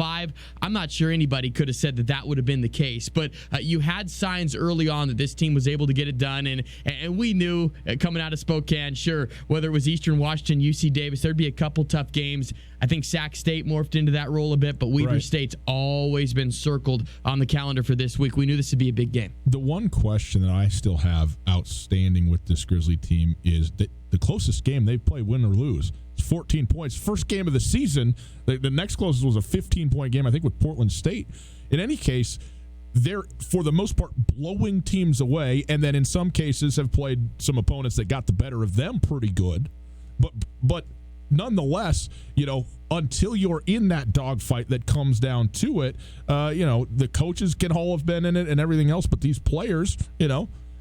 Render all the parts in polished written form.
5. I'm not sure anybody could have said that would have been the case, but you had signs early on that this team was able to get it done, and we knew coming out of Spokane, sure, whether it was Eastern Washington, UC Davis, there'd be a couple tough games. I think Sac State morphed into that role a bit, but Weber State's always been circled on the calendar for this week. We knew this would be a big game. The one question that I still have outstanding with this Grizzly team is that the closest game they've played, win or lose, is 14 points. First game of the season, the next closest was a 15-point game, I think, with Portland State. In any case, they're, for the most part, blowing teams away, and then in some cases have played some opponents that got the better of them pretty good. But nonetheless, until you're in that dogfight that comes down to it, the coaches can all have been in it and everything else, but these players,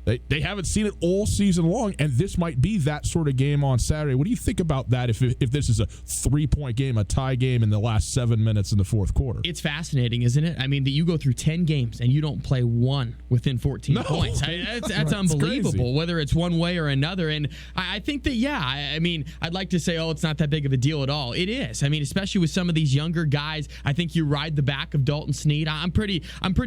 they haven't seen it all season long, and this might be that sort of game on Saturday. What do you think about that if this is a 3-point game, a tie game in the last 7 minutes in the fourth quarter? It's fascinating, isn't it? I mean, that you go through 10 games and you don't play one within 14 points. That's unbelievable, whether it's one way or another. And I think that, I'd like to say, it's not that big of a deal at all. It is. I mean, especially with some of these younger guys, I think you ride the back of Dalton Sneed. I'm pretty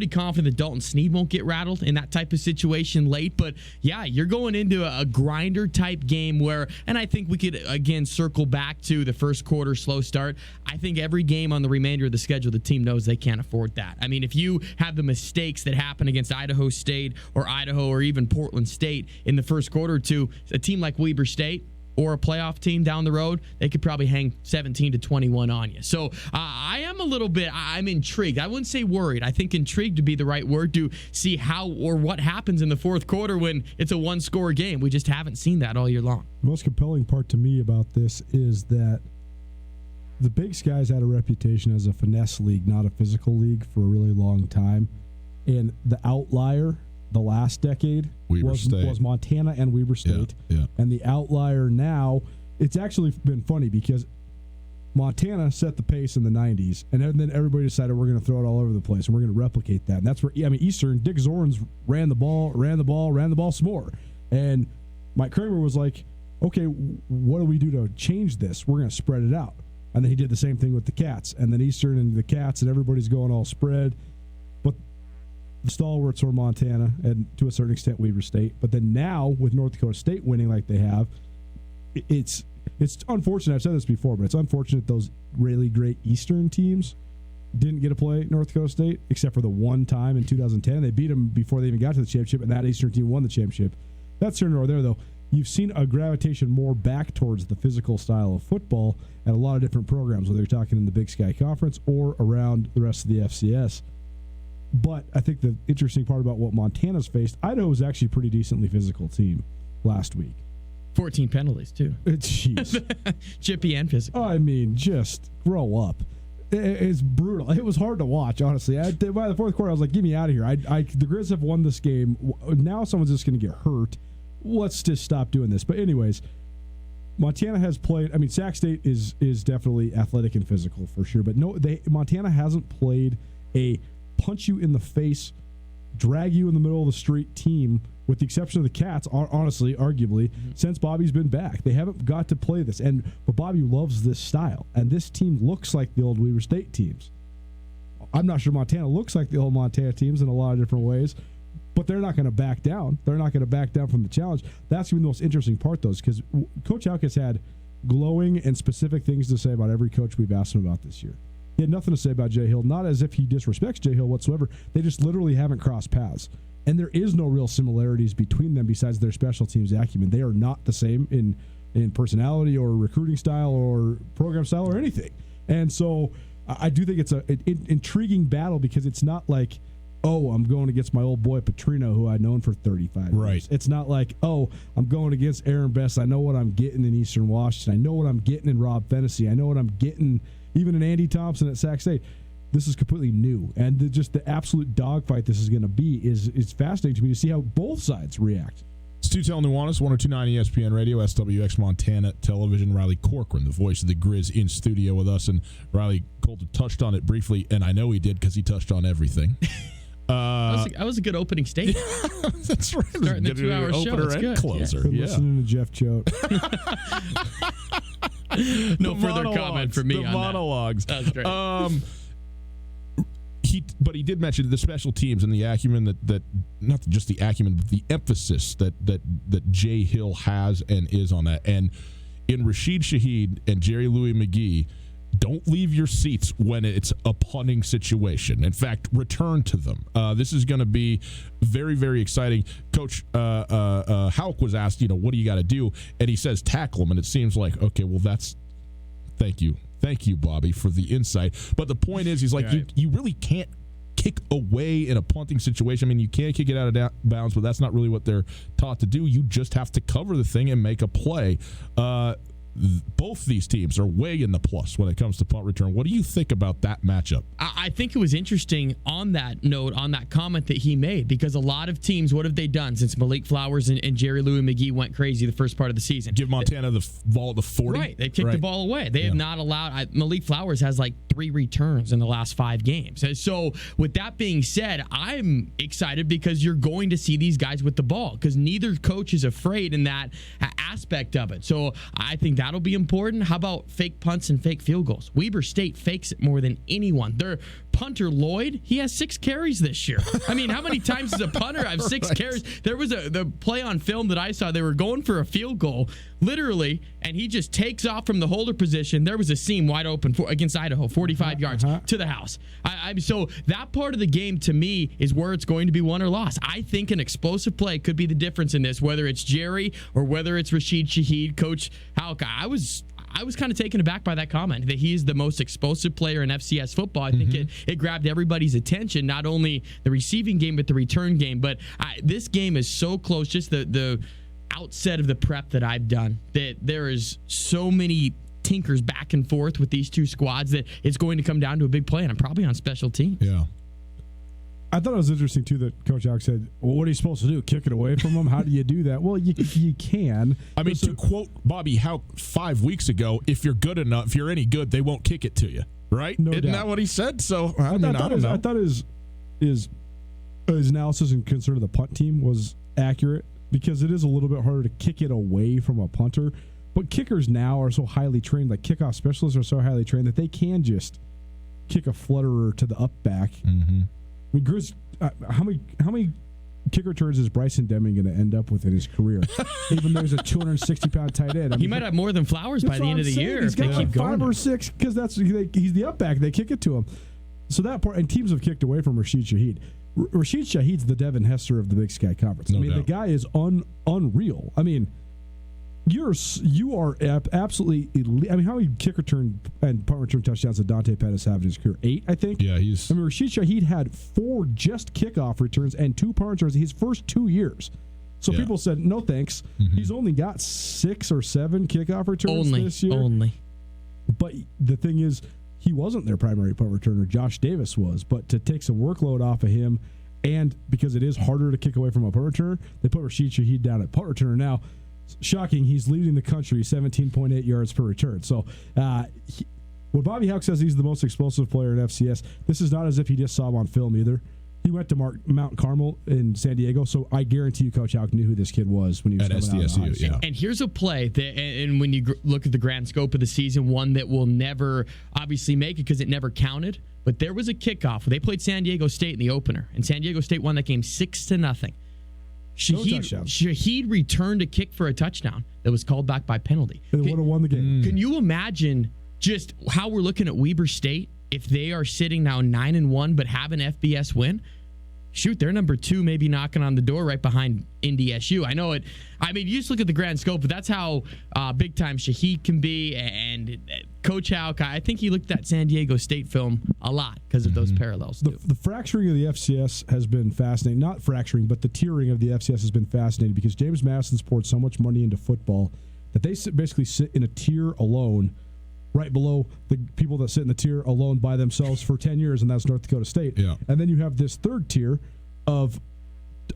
confident that Dalton Sneed won't get rattled in that type of situation late. But you're going into a grinder type game where, and I think we could again circle back to the first quarter slow start. I think every game on the remainder of the schedule, the team knows they can't afford that. I mean, if you have the mistakes that happen against Idaho State or Idaho or even Portland State in the first quarter or two, a team like Weber State or a playoff team down the road, they could probably hang 17-21 on you. So I am I'm intrigued. I wouldn't say worried. I think intrigued would be the right word to see how or what happens in the fourth quarter when it's a one-score game. We just haven't seen that all year long. The most compelling part to me about this is that the Big Sky's had a reputation as a finesse league, not a physical league, for a really long time. And the outlier the last decade was Montana and Weber State. Yeah. And the outlier now, it's actually been funny because Montana set the pace in the 90s, and then everybody decided we're going to throw it all over the place, and we're going to replicate that. And that's where, Eastern, Dick Zorns ran the ball some more. And Mike Kramer was like, okay, what do we do to change this? We're going to spread it out. And then he did the same thing with the Cats. And then Eastern and the Cats, and everybody's going all spread. But the stalwarts were Montana and to a certain extent Weber State. But then now with North Dakota State winning like they have, it's unfortunate. I've said this before, but it's unfortunate those really great Eastern teams didn't get to play North Dakota State except for the one time in 2010. They beat them before they even got to the championship, and that Eastern team won the championship. That's here nor there, though. You've seen a gravitation more back towards the physical style of football at a lot of different programs, whether you're talking in the Big Sky Conference or around the rest of the FCS. But I think the interesting part about what Montana's faced, Idaho was actually a pretty decently physical team last week. 14 penalties, too. Jeez. Chippy and physical. I mean, just grow up. It's brutal. It was hard to watch, honestly. By the fourth quarter, I was like, get me out of here. The Grizz have won this game. Now someone's just going to get hurt. Let's just stop doing this. But anyways, Montana has played. I mean, Sac State is definitely athletic and physical for sure. But Montana hasn't played a punch you in the face, drag you in the middle of the street team, with the exception of the Cats, honestly, arguably, since Bobby's been back. They haven't got to play this. But Bobby loves this style. And this team looks like the old Weber State teams. I'm not sure Montana looks like the old Montana teams in a lot of different ways, but they're not going to back down. They're not going to back down from the challenge. That's going to be the most interesting part, though, because Coach Hauck has had glowing and specific things to say about every coach we've asked him about this year. He had nothing to say about Jay Hill, not as if he disrespects Jay Hill whatsoever. They just literally haven't crossed paths. And there is no real similarities between them besides their special teams acumen. They are not the same in personality or recruiting style or program style or anything. And so I do think it's an intriguing battle because it's not like, oh, I'm going against my old boy Petrino, who I've known for 35 years. It's not like, oh, I'm going against Aaron Best. I know what I'm getting in Eastern Washington. I know what I'm getting in Rob Fennessy. I know what I'm getting even in Andy Thompson at Sac State. This is completely new. And just the absolute dogfight this is going to be is fascinating to me to see how both sides react. It's Tootell Nuanez, 102.9 ESPN Radio, SWX Montana Television. Riley Corcoran, the voice of the Grizz, in studio with us. And Riley Colton touched on it briefly, and I know he did because he touched on everything. That was a good opening statement. That's right. Starting the 2-hour show. Opener and good. closer. Been listening to Jeff Choate. No further comment from me the on monologues. That was great. But he did mention the special teams and the acumen that not just the acumen, but the emphasis that Jay Hill has and is on that. And in Rashid Shaheed and Jerry Louis McGee, don't leave your seats when it's a punting situation. In fact, return to them. This is going to be very, very exciting. Coach Houck was asked, what do you got to do? And he says, tackle them. And it seems like, okay, well, thank you. Thank you, Bobby, for the insight. But the point is, he's like, you really can't kick away in a punting situation. I mean, you can kick it out of bounds, but that's not really what they're taught to do. You just have to cover the thing and make a play. Both these teams are way in the plus when it comes to punt return. What do you think about that matchup? I think it was interesting on that note, on that comment that he made, because a lot of teams, what have they done since Malik Flowers and Jerry Louis McGee went crazy the first part of the season? Give Montana the ball at the 40. Right. They kicked the ball away. They have not allowed. Malik Flowers has like 3 returns in the last 5 games. So with that being said, I'm excited because you're going to see these guys with the ball because neither coach is afraid in that aspect of it. So I think that'll be important. How about fake punts and fake field goals? Weber State fakes it more than anyone. Their punter Lloyd, he has 6 carries this year. I mean, how many times does a punter have 6 carries? There was the play on film that I saw. They were going for a field goal, literally, and he just takes off from the holder position. There was a seam wide open against Idaho, 45 yards to the house. So that part of the game, to me, is where it's going to be won or lost. I think an explosive play could be the difference in this, whether it's Jerry or whether it's Rashid Shaheed, Coach Houck. I was kind of taken aback by that comment that he is the most explosive player in FCS football. I think it grabbed everybody's attention, not only the receiving game, but the return game. But this game is so close, just the outset of the prep that I've done, that there is so many tinkers back and forth with these two squads that it's going to come down to a big play, and I'm probably on special teams. Yeah. I thought it was interesting, too, that Coach Houck said, well, what are you supposed to do, kick it away from them? How do you do that? Well, you can. I mean, to quote Bobby Houck 5 weeks ago, if you're good enough, if you're any good, they won't kick it to you, right? No Isn't doubt. that what he said? So, I don't know. I thought his analysis and concern of the punt team was accurate because it is a little bit harder to kick it away from a punter. But kickers now are so highly trained, like kickoff specialists are so highly trained that they can just kick a flutterer to the up back. Mm-hmm. I mean, Grizz, how many kick returns is Bryson Deming going to end up with in his career? Even though he's a 260-pound tight end. He might have more than Flowers by the end of the year. He's got like 5 or 6 because he's the up back. They kick it to him. So that part, and teams have kicked away from Rashid Shaheed. Rashid Shaheed's the Devin Hester of the Big Sky Conference. No I mean, doubt. the guy is unreal. I mean, you are absolutely elite. I mean, how many kick return and punt return touchdowns did Dante Pettis have in his career? 8, I think. Yeah, I mean, Rashid Shaheed had 4 just kickoff returns and 2 punt returns his first 2 years. So people said, no thanks. Mm-hmm. He's only got 6 or 7 kickoff returns this year. Only. But the thing is, he wasn't their primary punt returner. Josh Davis was. But to take some workload off of him, and because it is harder to kick away from a punt returner, they put Rashid Shaheed down at punt returner. Now, shocking, he's leading the country 17.8 yards per return. So when Bobby Houck says he's the most explosive player in FCS, this is not as if he just saw him on film either. He went to Mount Carmel in San Diego, so I guarantee you Coach Houck knew who this kid was when he was at SDSU. Yeah. And here's a play that, and when you look at the grand scope of the season, one that will never obviously make it because it never counted. But there was a kickoff. They played San Diego State in the opener, and San Diego State won that game 6-0. Shaheed returned a kick for a touchdown that was called back by penalty. They would have won the game. Can you imagine just how we're looking at Weber State if they are sitting now 9-1 but have an FBS win? Shoot, they're number 2, maybe knocking on the door right behind Indy SU. I know it. I mean, you just look at the grand scope, but that's how big time Shaheed can be. And Coach Houck, I think he looked at San Diego State film a lot because of those parallels. The fracturing of the FCS has been fascinating. Not fracturing, but the tiering of the FCS has been fascinating because James Madison's poured so much money into football that they basically sit in a tier alone, right below the people that sit in the tier alone by themselves for 10 years, and that's North Dakota State. Yeah. And then you have this third tier of,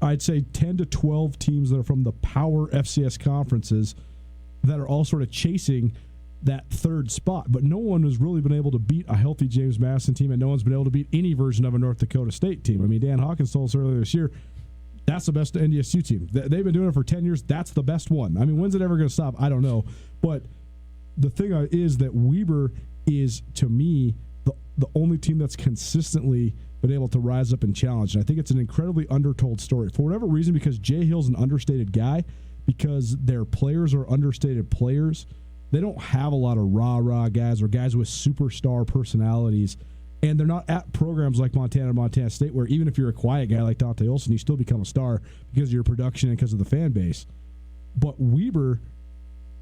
I'd say, 10 to 12 teams that are from the power FCS conferences that are all sort of chasing that third spot. But no one has really been able to beat a healthy James Madison team, and no one's been able to beat any version of a North Dakota State team. I mean, Dan Hawkins told us earlier this year, that's the best NDSU team. They've been doing it for 10 years. That's the best one. I mean, when's it ever going to stop? I don't know. But the thing is that Weber is, to me, the only team that's consistently been able to rise up and challenge. And I think it's an incredibly undertold story. For whatever reason, because Jay Hill's an understated guy, because their players are understated players, they don't have a lot of rah-rah guys or guys with superstar personalities. And they're not at programs like Montana and Montana State, where even if you're a quiet guy like Dante Olson, you still become a star because of your production and because of the fan base. But Weber,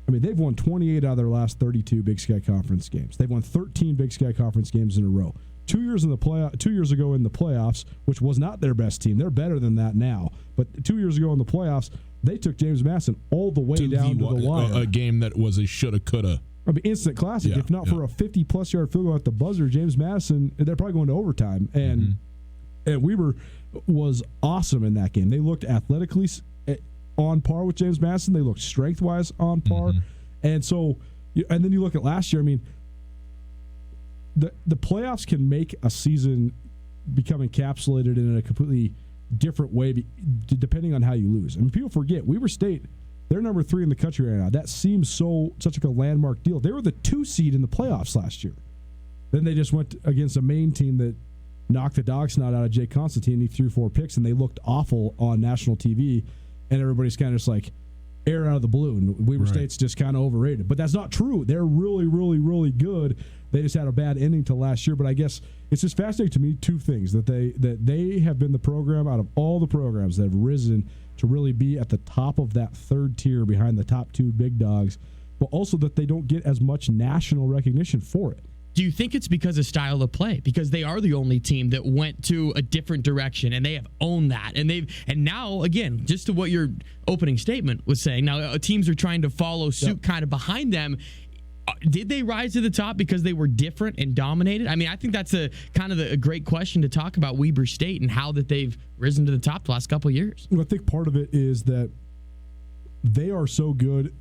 I mean, they've won 28 out of their last 32 Big Sky Conference games. They've won 13 Big Sky Conference games in a row. 2 years ago in the playoffs, which was not their best team. They're better than that now. But 2 years ago in the playoffs, they took James Madison all the way down to the wire. A game that was a shoulda, coulda. I mean, instant classic. If not for a 50-plus yard field goal at the buzzer, James Madison, they're probably going to overtime. And Weber was awesome in that game. They looked athletically on par with James Madison. They looked strength-wise on par. And so, and then you look at last year, I mean, the playoffs can make a season become encapsulated in a completely different way depending on how you lose. I mean, people forget, Weber State, they're number 3 in the country right now. That seems such a landmark deal. They were the 2 seed in the playoffs last year. Then they just went against a Maine team that knocked the dog snot out of Jay Constantine. He threw 4 picks, and they looked awful on national TV, and everybody's kind of just like air out of the balloon. Weber State's just kind of overrated. But that's not true. They're really, really, really good. They just had a bad ending to last year. But I guess it's just fascinating to me, 2 things, that they have been the program out of all the programs that have risen to really be at the top of that 3rd tier behind the top 2 big dogs, but also that they don't get as much national recognition for it. Do you think it's because of style of play? Because they are the only team that went to a different direction, and they have owned that. And now, again, just to what your opening statement was saying, now teams are trying to follow suit kind of behind them. Did they rise to the top because they were different and dominated? I mean, I think that's a great question to talk about Weber State and how that they've risen to the top the last couple of years. I think part of it is that they are so good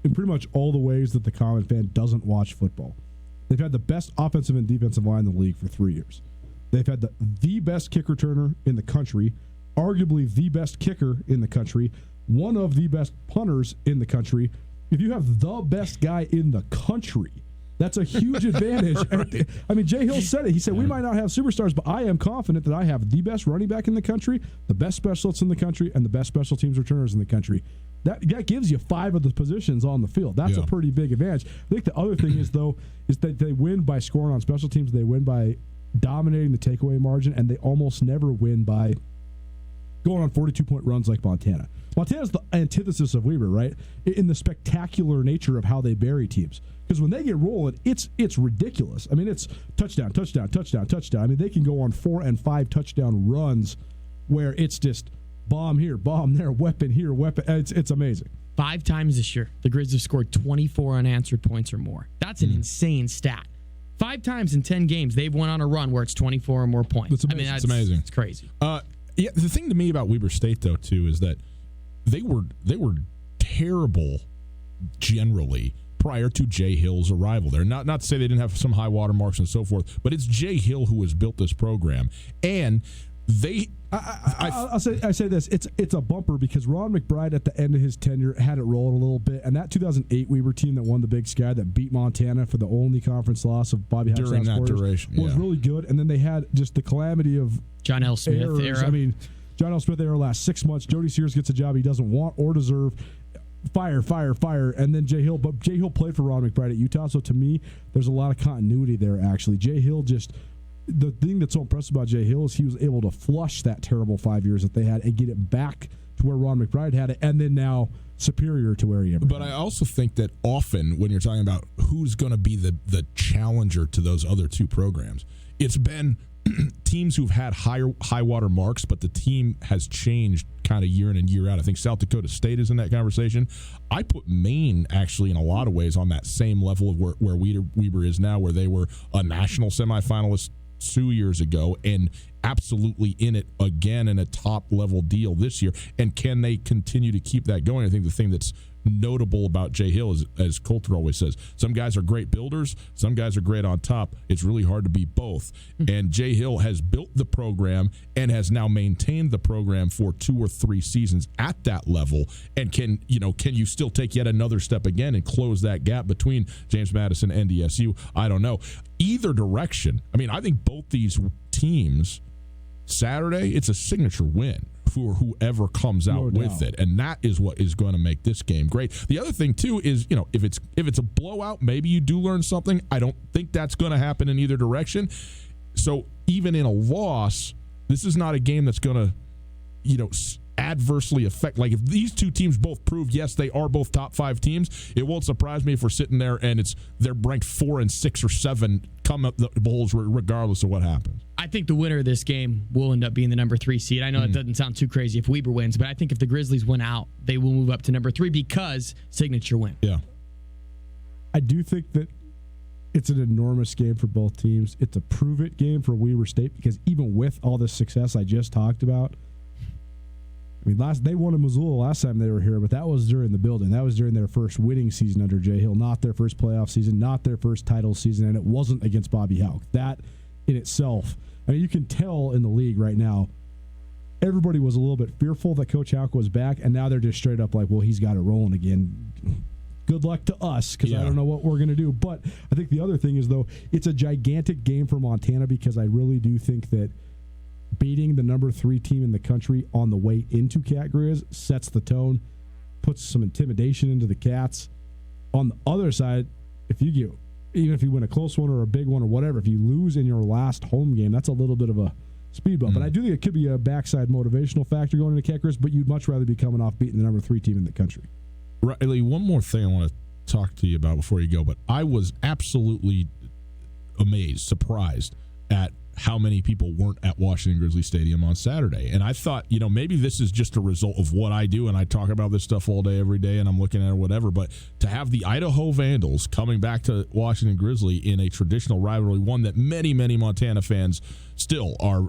in pretty much all the ways that the common fan doesn't watch football. They've had the best offensive and defensive line in the league for 3 years. They've had the best kick returner in the country, arguably the best kicker in the country, one of the best punters in the country. If you have the best guy in the country, that's a huge advantage. Right. I mean, Jay Hill said it. He said, we might not have superstars, but I am confident that I have the best running back in the country, the best specialists in the country, and the best special teams returners in the country. That gives you 5 of the positions on the field. That's a pretty big advantage. I think the other thing is that they win by scoring on special teams. They win by dominating the takeaway margin, and they almost never win by going on 42-point runs like Montana. Montana's the antithesis of Weber, right? In the spectacular nature of how they bury teams. Because when they get rolling, it's ridiculous. I mean, it's touchdown, touchdown, touchdown, touchdown. I mean, they can go on 4 and 5 touchdown runs where it's just bomb here, bomb there, weapon here, weapon. It's amazing. 5 times this year, the Grizz have scored 24 unanswered points or more. That's an insane stat. 5 times in 10 games, they've went on a run where it's 24 or more points. It's amazing. It's crazy. Yeah, the thing to me about Weber State, though, too, is that they were terrible generally prior to Jay Hill's arrival there. Not to say they didn't have some high water marks and so forth, but it's Jay Hill who has built this program, and they. I say this: it's a bumper because Ron McBride at the end of his tenure had it rolling a little bit, and that 2008 Weber team that won the Big Sky that beat Montana for the only conference loss of Bobby Hutchins during that duration was really good, and then they had just the calamity of John L. Smith era. I mean, John L. Smith era last 6 months. Jody Sears gets a job he doesn't want or deserve. Fire, and then Jay Hill. But Jay Hill played for Ron McBride at Utah, so to me, there's a lot of continuity there, actually. Jay Hill the thing that's so impressive about Jay Hill is he was able to flush that terrible 5 years that they had and get it back to where Ron McBride had it, and then now superior to where he ever But had. I also think that often when you're talking about who's going to be the challenger to those other 2 programs, it's been teams who've had high water marks, but the team has changed kind of year in and year out. I think South Dakota State is in that conversation. I put Maine actually in a lot of ways on that same level of where Weber is now, where they were a national semifinalist 2 years ago and absolutely in it again in a top level deal this year. And can they continue to keep that going? I think the thing that's notable about Jay Hill is, as Coulter always says, some guys are great builders, some guys are great on top. It's really hard to be both. And Jay Hill has built the program and has now maintained the program for 2 or 3 seasons at that level. And can you still take yet another step again and close that gap between James Madison and NDSU? I don't know. Either direction, I mean, I think both these teams, Saturday, it's a signature win for whoever comes out with it, and that is what is going to make this game great. The other thing too is, if it's a blowout, maybe you do learn something. I don't think that's going to happen in either direction. So even in a loss, this is not a game that's going to, adversely affect. Like if these two teams both prove, yes, they are both top 5 teams, it won't surprise me if we're sitting there and they're ranked 4 and 6 or 7 come up the bowls regardless of what happens. I think the winner of this game will end up being the number 3 seed. I know it doesn't sound too crazy if Weber wins, but I think if the Grizzlies win out, they will move up to number 3 because signature win. Yeah. I do think that it's an enormous game for both teams. It's a prove-it game for Weber State because even with all this success I just talked about, I mean, they won in Missoula last time they were here, but that was during the building. That was during their first winning season under Jay Hill, not their first playoff season, not their first title season, and it wasn't against Bobby Houck. That in itself, I mean, you can tell in the league right now, everybody was a little bit fearful that Coach Houck was back, and now they're just straight up like, well, he's got it rolling again. Good luck to us because I don't know what we're going to do. But I think the other thing is, though, it's a gigantic game for Montana because I really do think that beating the number 3 team in the country on the way into Cat Grizz sets the tone, puts some intimidation into the Cats. On the other side, even if you win a close one or a big one or whatever, if you lose in your last home game, that's a little bit of a speed bump. But I do think it could be a backside motivational factor going into Cat Grizz, but you'd much rather be coming off beating the number 3 team in the country. Riley, one more thing I want to talk to you about before you go, but I was absolutely amazed, surprised at how many people weren't at Washington Grizzly Stadium on Saturday. And I thought, maybe this is just a result of what I do, and I talk about this stuff all day, every day, and I'm looking at it, whatever. But to have the Idaho Vandals coming back to Washington Grizzly in a traditional rivalry, one that many, many Montana fans still are,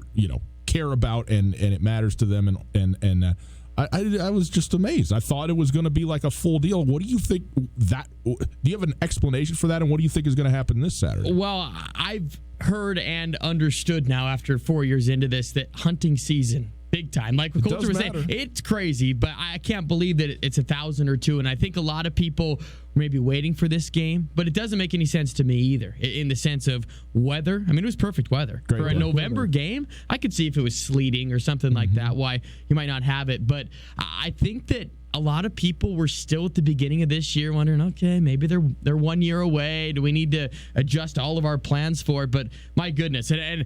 care about, and it matters to them, and I was just amazed. I thought it was going to be like a full deal. What do you think do you have an explanation for that, and what do you think is going to happen this Saturday? Well, I've heard and understood now after 4 years into this that hunting season, big time. Like Coulter was saying, it's crazy, but I can't believe that it's 1,000 or 2. And I think a lot of people may be waiting for this game, but it doesn't make any sense to me either in the sense of weather. I mean, it was perfect weather. Great for a November game. I could see if it was sleeting or something like that, why you might not have it. But I think that a lot of people were still at the beginning of this year wondering, okay, maybe they're 1 year away. Do we need to adjust all of our plans for it? But my goodness. And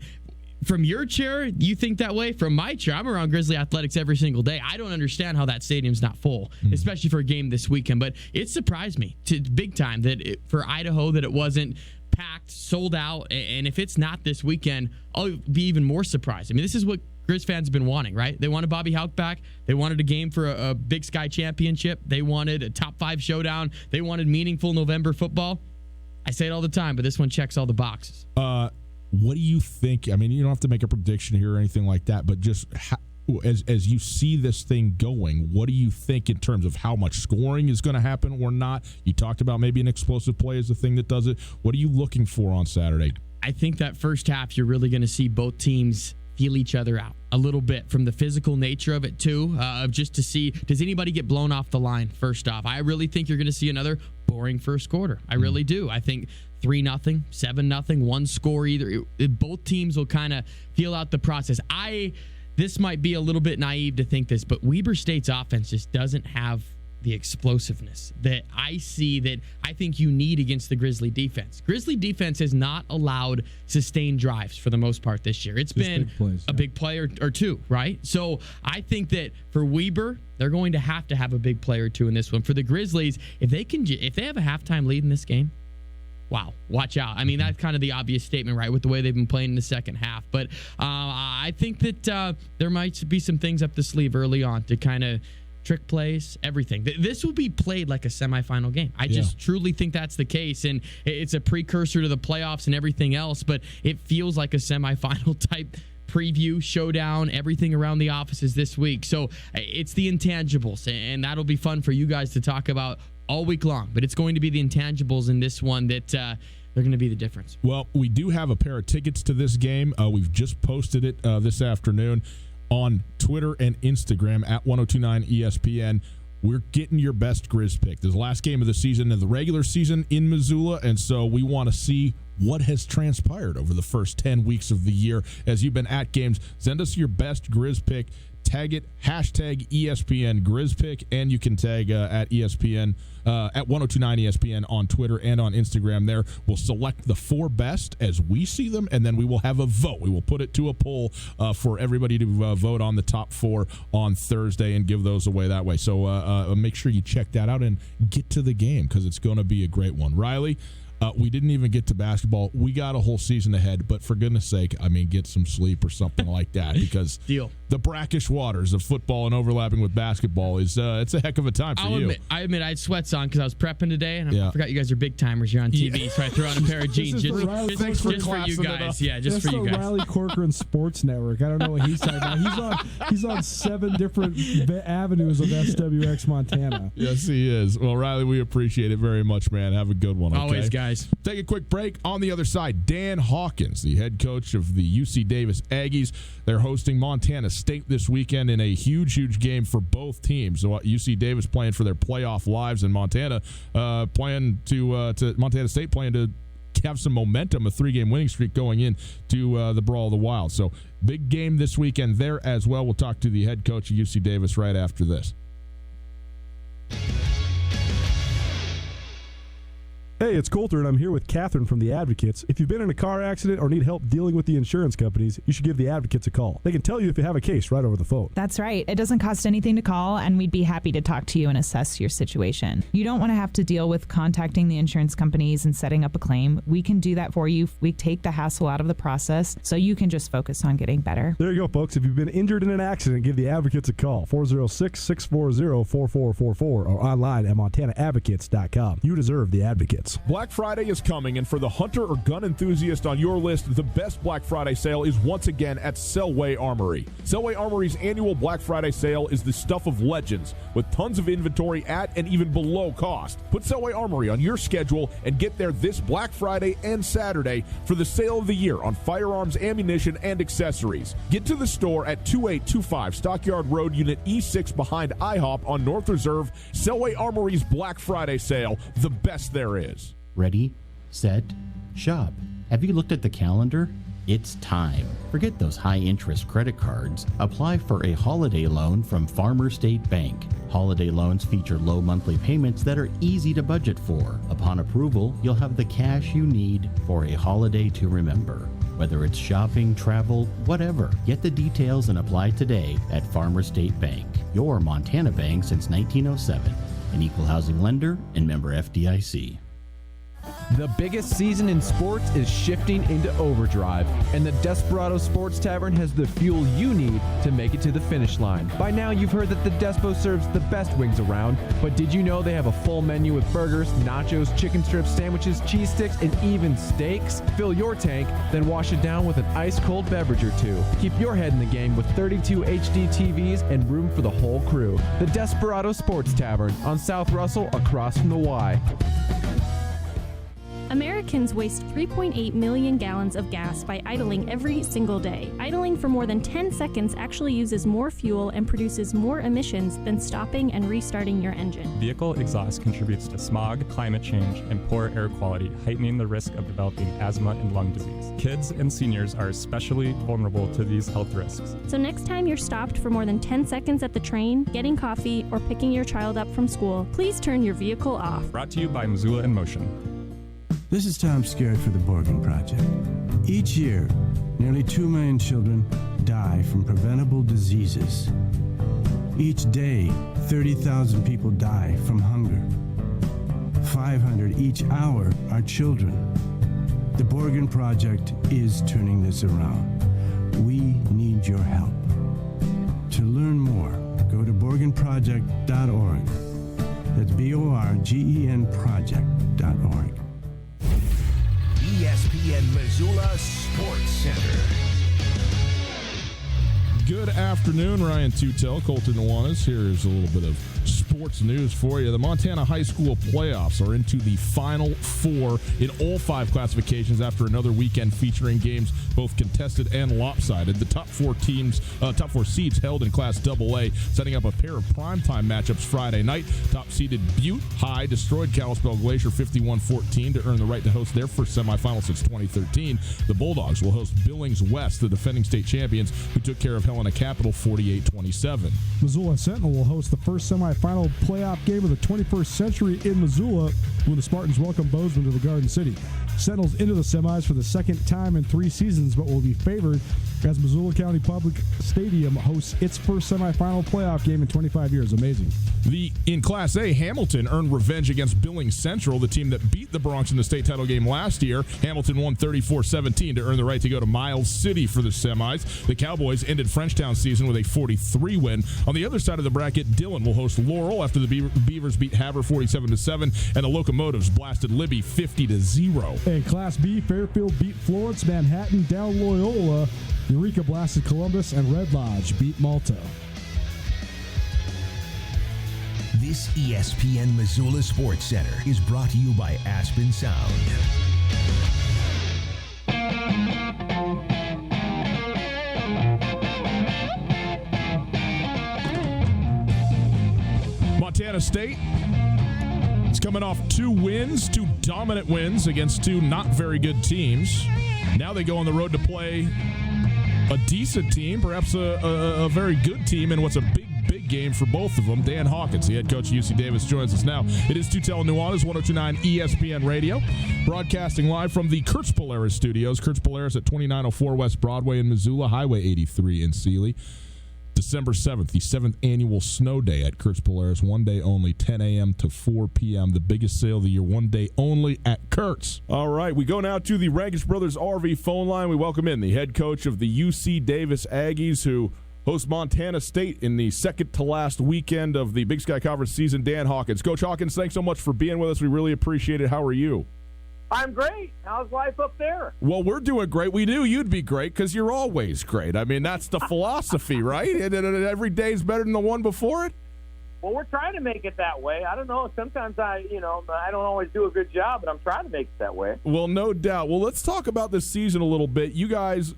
from your chair, you think that way? From my chair, I'm around Grizzly Athletics every single day. I don't understand how that stadium's not full, especially for a game this weekend. But it surprised me big time that for Idaho that it wasn't packed, sold out. And if it's not this weekend, I'll be even more surprised. I mean, this is what Grizz fans have been wanting, right? They wanted Bobby Houck back. They wanted a game for a Big Sky championship. They wanted a top 5 showdown. They wanted meaningful November football. I say it all the time, but this one checks all the boxes. What do you think? I mean, you don't have to make a prediction here or anything like that, but just as you see this thing going, what do you think in terms of how much scoring is going to happen or not? You talked about maybe an explosive play is the thing that does it. What are you looking for on Saturday? I think that first half, you're really going to see both teams feel each other out a little bit from the physical nature of it too, just to see, does anybody get blown off the line first off? I really think you're going to see another boring first quarter. I really do. I think 3-0, 7-0, one score either. Both teams will kind of feel out the process. This might be a little bit naive to think this, but Weber State's offense just doesn't have the explosiveness that I see that I think you need against the Grizzly defense. Grizzly defense has not allowed sustained drives for the most part this year. It's been a big play or 2, right? So I think that for Weber, they're going to have a big play or 2 in this one. For the Grizzlies, if they have a halftime lead in this game, wow, watch out. I mean, that's kind of the obvious statement, right, with the way they've been playing in the second half. But I think that there might be some things up the sleeve early on to kind of trick plays, everything. This will be played like a semifinal game. I just truly think that's the case, and it's a precursor to the playoffs and everything else, but it feels like a semifinal type preview, showdown, everything around the offices this week. So it's the intangibles, and that'll be fun for you guys to talk about all week long, but it's going to be the intangibles in this one that they're going to be the difference. Well, we do have a pair of tickets to this game. We've just posted it this afternoon on Twitter and Instagram at 1029 ESPN. We're getting your best Grizz pick. This is the last game of the season in the regular season in Missoula, and so we want to see what has transpired over the first 10 weeks of the year as you've been at games. Send us your best Grizz pick. Tag it, hashtag ESPN GrizzPick, and you can tag at ESPN, at 1029 ESPN on Twitter and on Instagram there. We'll select the 4 best as we see them, and then we will have a vote. We will put it to a poll for everybody to vote on the top 4 on Thursday and give those away that way. So make sure you check that out and get to the game because it's going to be a great one. Riley, we didn't even get to basketball. We got a whole season ahead, but for goodness sake, I mean, get some sleep or something like that because Deal. The brackish waters of football and overlapping with basketball is it's a heck of a time for you. I admit I had sweats on because I was prepping today, and I forgot you guys are big timers. You're on TV, so I threw on a pair of jeans just for you guys. Yeah, just for you guys. Riley Corcoran Sports Network. I don't know what he's talking about. He's on 7 different avenues of SWX Montana. Yes, he is. Well, Riley, we appreciate it very much, man. Have a good one. Okay? Always, guys. Take a quick break. On the other side, Dan Hawkins, the head coach of the UC Davis Aggies. They're hosting Montana State this weekend in a huge game for both teams. So UC Davis playing for their playoff lives, and Montana Montana State playing to have some momentum, a 3-game winning streak going in to the Brawl of the Wild. So big game this weekend there as well. We'll talk to the head coach of UC Davis right after this. Hey, it's Coulter, and I'm here with Catherine from The Advocates. If you've been in a car accident or need help dealing with the insurance companies, you should give The Advocates a call. They can tell you if you have a case right over the phone. That's right. It doesn't cost anything to call, and we'd be happy to talk to you and assess your situation. You don't want to have to deal with contacting the insurance companies and setting up a claim. We can do that for you. We take the hassle out of the process, so you can just focus on getting better. There you go, folks. If you've been injured in an accident, give The Advocates a call, 406-640-4444, or online at montanaadvocates.com. You deserve The Advocates. Black Friday is coming, and for the hunter or gun enthusiast on your list, the best Black Friday sale is once again at Selway Armory. Selway Armory's annual Black Friday sale is the stuff of legends, with tons of inventory at and even below cost. Put Selway Armory on your schedule and get there this Black Friday and Saturday for the sale of the year on firearms, ammunition, and accessories. Get to the store at 2825 Stockyard Road, Unit E6 behind IHOP on North Reserve. Selway Armory's Black Friday sale, the best there is. Ready, set, shop. Have you looked at the calendar? It's time. Forget those high-interest credit cards. Apply for a holiday loan from Farmer State Bank. Holiday loans feature low monthly payments that are easy to budget for. Upon approval, you'll have the cash you need for a holiday to remember. Whether it's shopping, travel, whatever, get the details and apply today at Farmer State Bank, your Montana bank since 1907, an equal housing lender and member FDIC. The biggest season in sports is shifting into overdrive, and the Desperado Sports Tavern has the fuel you need to make it to the finish line. By now, you've heard that the Despo serves the best wings around, but did you know they have a full menu with burgers, nachos, chicken strips, sandwiches, cheese sticks, and even steaks? Fill your tank, then wash it down with an ice-cold beverage or two. Keep your head in the game with 32 HD TVs and room for the whole crew. The Desperado Sports Tavern on South Russell across from the Y. Americans waste 3.8 million gallons of gas by idling every single day. Idling for more than 10 seconds actually uses more fuel and produces more emissions than stopping and restarting your engine. Vehicle exhaust contributes to smog, climate change, and poor air quality, heightening the risk of developing asthma and lung disease. Kids and seniors are especially vulnerable to these health risks. So next time you're stopped for more than 10 seconds at the train, getting coffee, or picking your child up from school, please turn your vehicle off. Brought to you by Missoula in Motion. This is Tom Skerritt for the Borgen Project. Each year, nearly 2 million children die from preventable diseases. Each day, 30,000 people die from hunger. 500 each hour are children. The Borgen Project is turning this around. We need your help. To learn more, go to borgenproject.org. That's BORGEN project.org. ESPN Missoula Sports Center. Good afternoon, Ryan Tootell, Colton Nuanez. Here's a little bit of sports news for you. The Montana High School playoffs are into the Final Four in all 5 classifications after another weekend featuring games both contested and lopsided. The top 4 seeds held in Class AA, setting up a pair of primetime matchups Friday night. Top-seeded Butte High destroyed Kalispell Glacier 51-14 to earn the right to host their first semifinal since 2013. The Bulldogs will host Billings West, the defending state champions, who took care of Helena Capital 48-27. Missoula Sentinel will host the first semifinal playoff game of the 21st century in Missoula when the Spartans welcome Bozeman to the Garden City. Sentinel's into the semis for the second time in 3 seasons, but will be favored as Missoula County Public Stadium hosts its first semifinal playoff game in 25 years. Amazing. In Class A, Hamilton earned revenge against Billings Central, the team that beat the Bronx in the state title game last year. Hamilton won 34-17 to earn the right to go to Miles City for the semis. The Cowboys ended Frenchtown's season with a 43 win. On the other side of the bracket, Dillon will host Laurel after the Beavers beat Haber 47-7, and the Locomotives blasted Libby 50-0. In Class B, Fairfield beat Florence, Manhattan down Loyola, Eureka blasted Columbus, and Red Lodge beat Malta. This ESPN Missoula Sports Center is brought to you by Aspen Sound. Montana State is coming off 2 wins, 2 dominant wins against 2 not very good teams. Now they go on the road to play a decent team, perhaps a very good team, and what's a big game for both of them. Dan Hawkins, the head coach of UC Davis, joins us now. It is Tootell and Nuanez, 102.9 ESPN Radio, broadcasting live from the Kurtz Polaris studios. Kurtz Polaris at 2904 West Broadway in Missoula, Highway 83 in Sealy. December 7th, the 7th annual snow day at Kurtz Polaris, 1 day only, 10 a.m. to 4 p.m. The biggest sale of the year, 1 day only at Kurtz. All right, we go now to the Rankish Brothers RV phone line. We welcome in the head coach of the UC Davis Aggies, who host Montana State in the second to last weekend of the Big Sky Conference season, Dan Hawkins. Coach Hawkins, thanks so much for being with us. We really appreciate it. How are you? I'm great. How's life up there? Well, we're doing great. We knew you'd be great because you're always great. I mean, that's the philosophy, right? And every day's better than the one before it? Well, we're trying to make it that way. I don't know. Sometimes I don't always do a good job, but I'm trying to make it that way. Well, no doubt. Well, let's talk about this season a little bit. You guys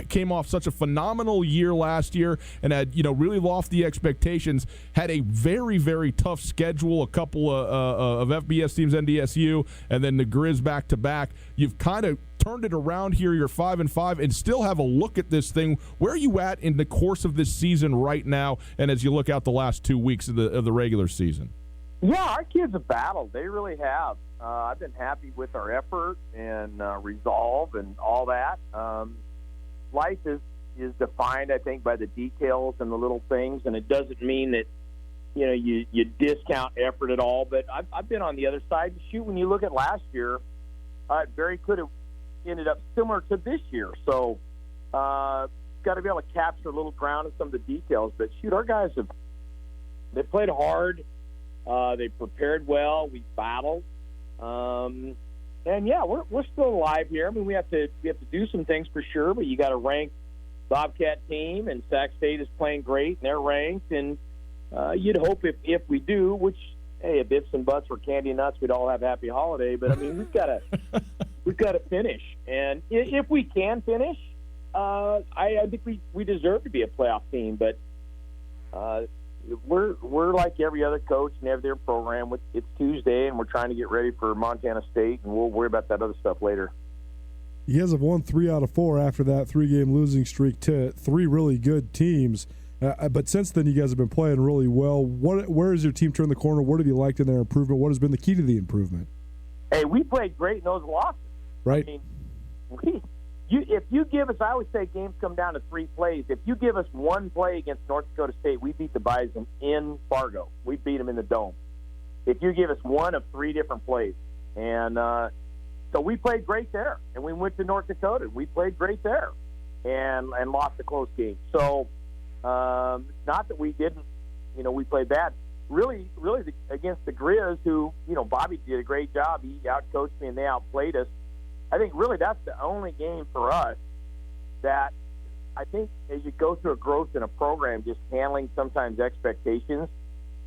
came off such a phenomenal year last year and had, really lofty expectations, had a very, very tough schedule, a couple of FBS teams, NDSU, and then the Grizz back-to-back. You've kind of turned it around here. You're 5-5 and still have a look at this thing. Where are you at in the course of this season right now, and as you look out the last 2 weeks of the regular season? Yeah, our kids have battled. They really have. I've been happy with our effort and resolve and all that. Life is defined, I think, by the details and the little things, and it doesn't mean that you discount effort at all. But I've been on the other side. Shoot, when you look at last year, it very could have ended up similar to this year. So got to be able to capture a little ground in some of the details. But shoot, our guys they played hard. They prepared well. We battled. And yeah, we're still alive here. I mean, we have to do some things for sure, but you got to rank Bobcat team, and Sac State is playing great and they're ranked, and you'd hope if we do, which, hey, if ifs and buts were candy and nuts, we'd all have a happy holiday. But I mean, we've got to finish, and if we can finish, I think we deserve to be a playoff team. But we're like every other coach and every other program. It's Tuesday, and we're trying to get ready for Montana State, and we'll worry about that other stuff later. You guys have won 3 out of 4 after that 3-game losing streak to 3 really good teams. But since then, you guys have been playing really well. Where has your team turned the corner? What have you liked in their improvement? What has been the key to the improvement? Hey, we played great in those losses. Right. I mean, if you give us, I always say games come down to 3 plays. If you give us 1 play against North Dakota State, we beat the Bison in Fargo. We beat them in the Dome. If you give us 1 of 3 different plays. And so we played great there. And we went to North Dakota. We played great there and lost a close game. So not that we didn't, we played bad. Really against the Grizz, who, Bobby did a great job. He outcoached me and they outplayed us. I think really that's the only game for us that I think as you go through a growth in a program, just handling sometimes expectations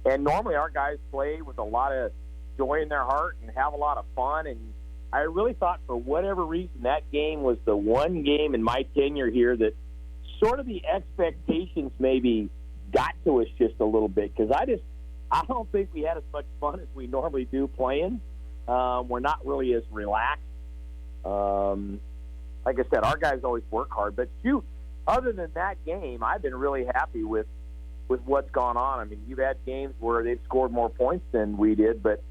And normally our guys play with a lot of joy in their heart and have a lot of fun. And I really thought for whatever reason that game was the one game in my tenure here that sort of the expectations maybe got to us just a little bit, because I don't think we had as much fun as we normally do playing. We're not really as relaxed. Like I said, our guys always work hard. But shoot, other than that game, I've been really happy with what's gone on. I mean, you've had games where they've scored more points than we did, but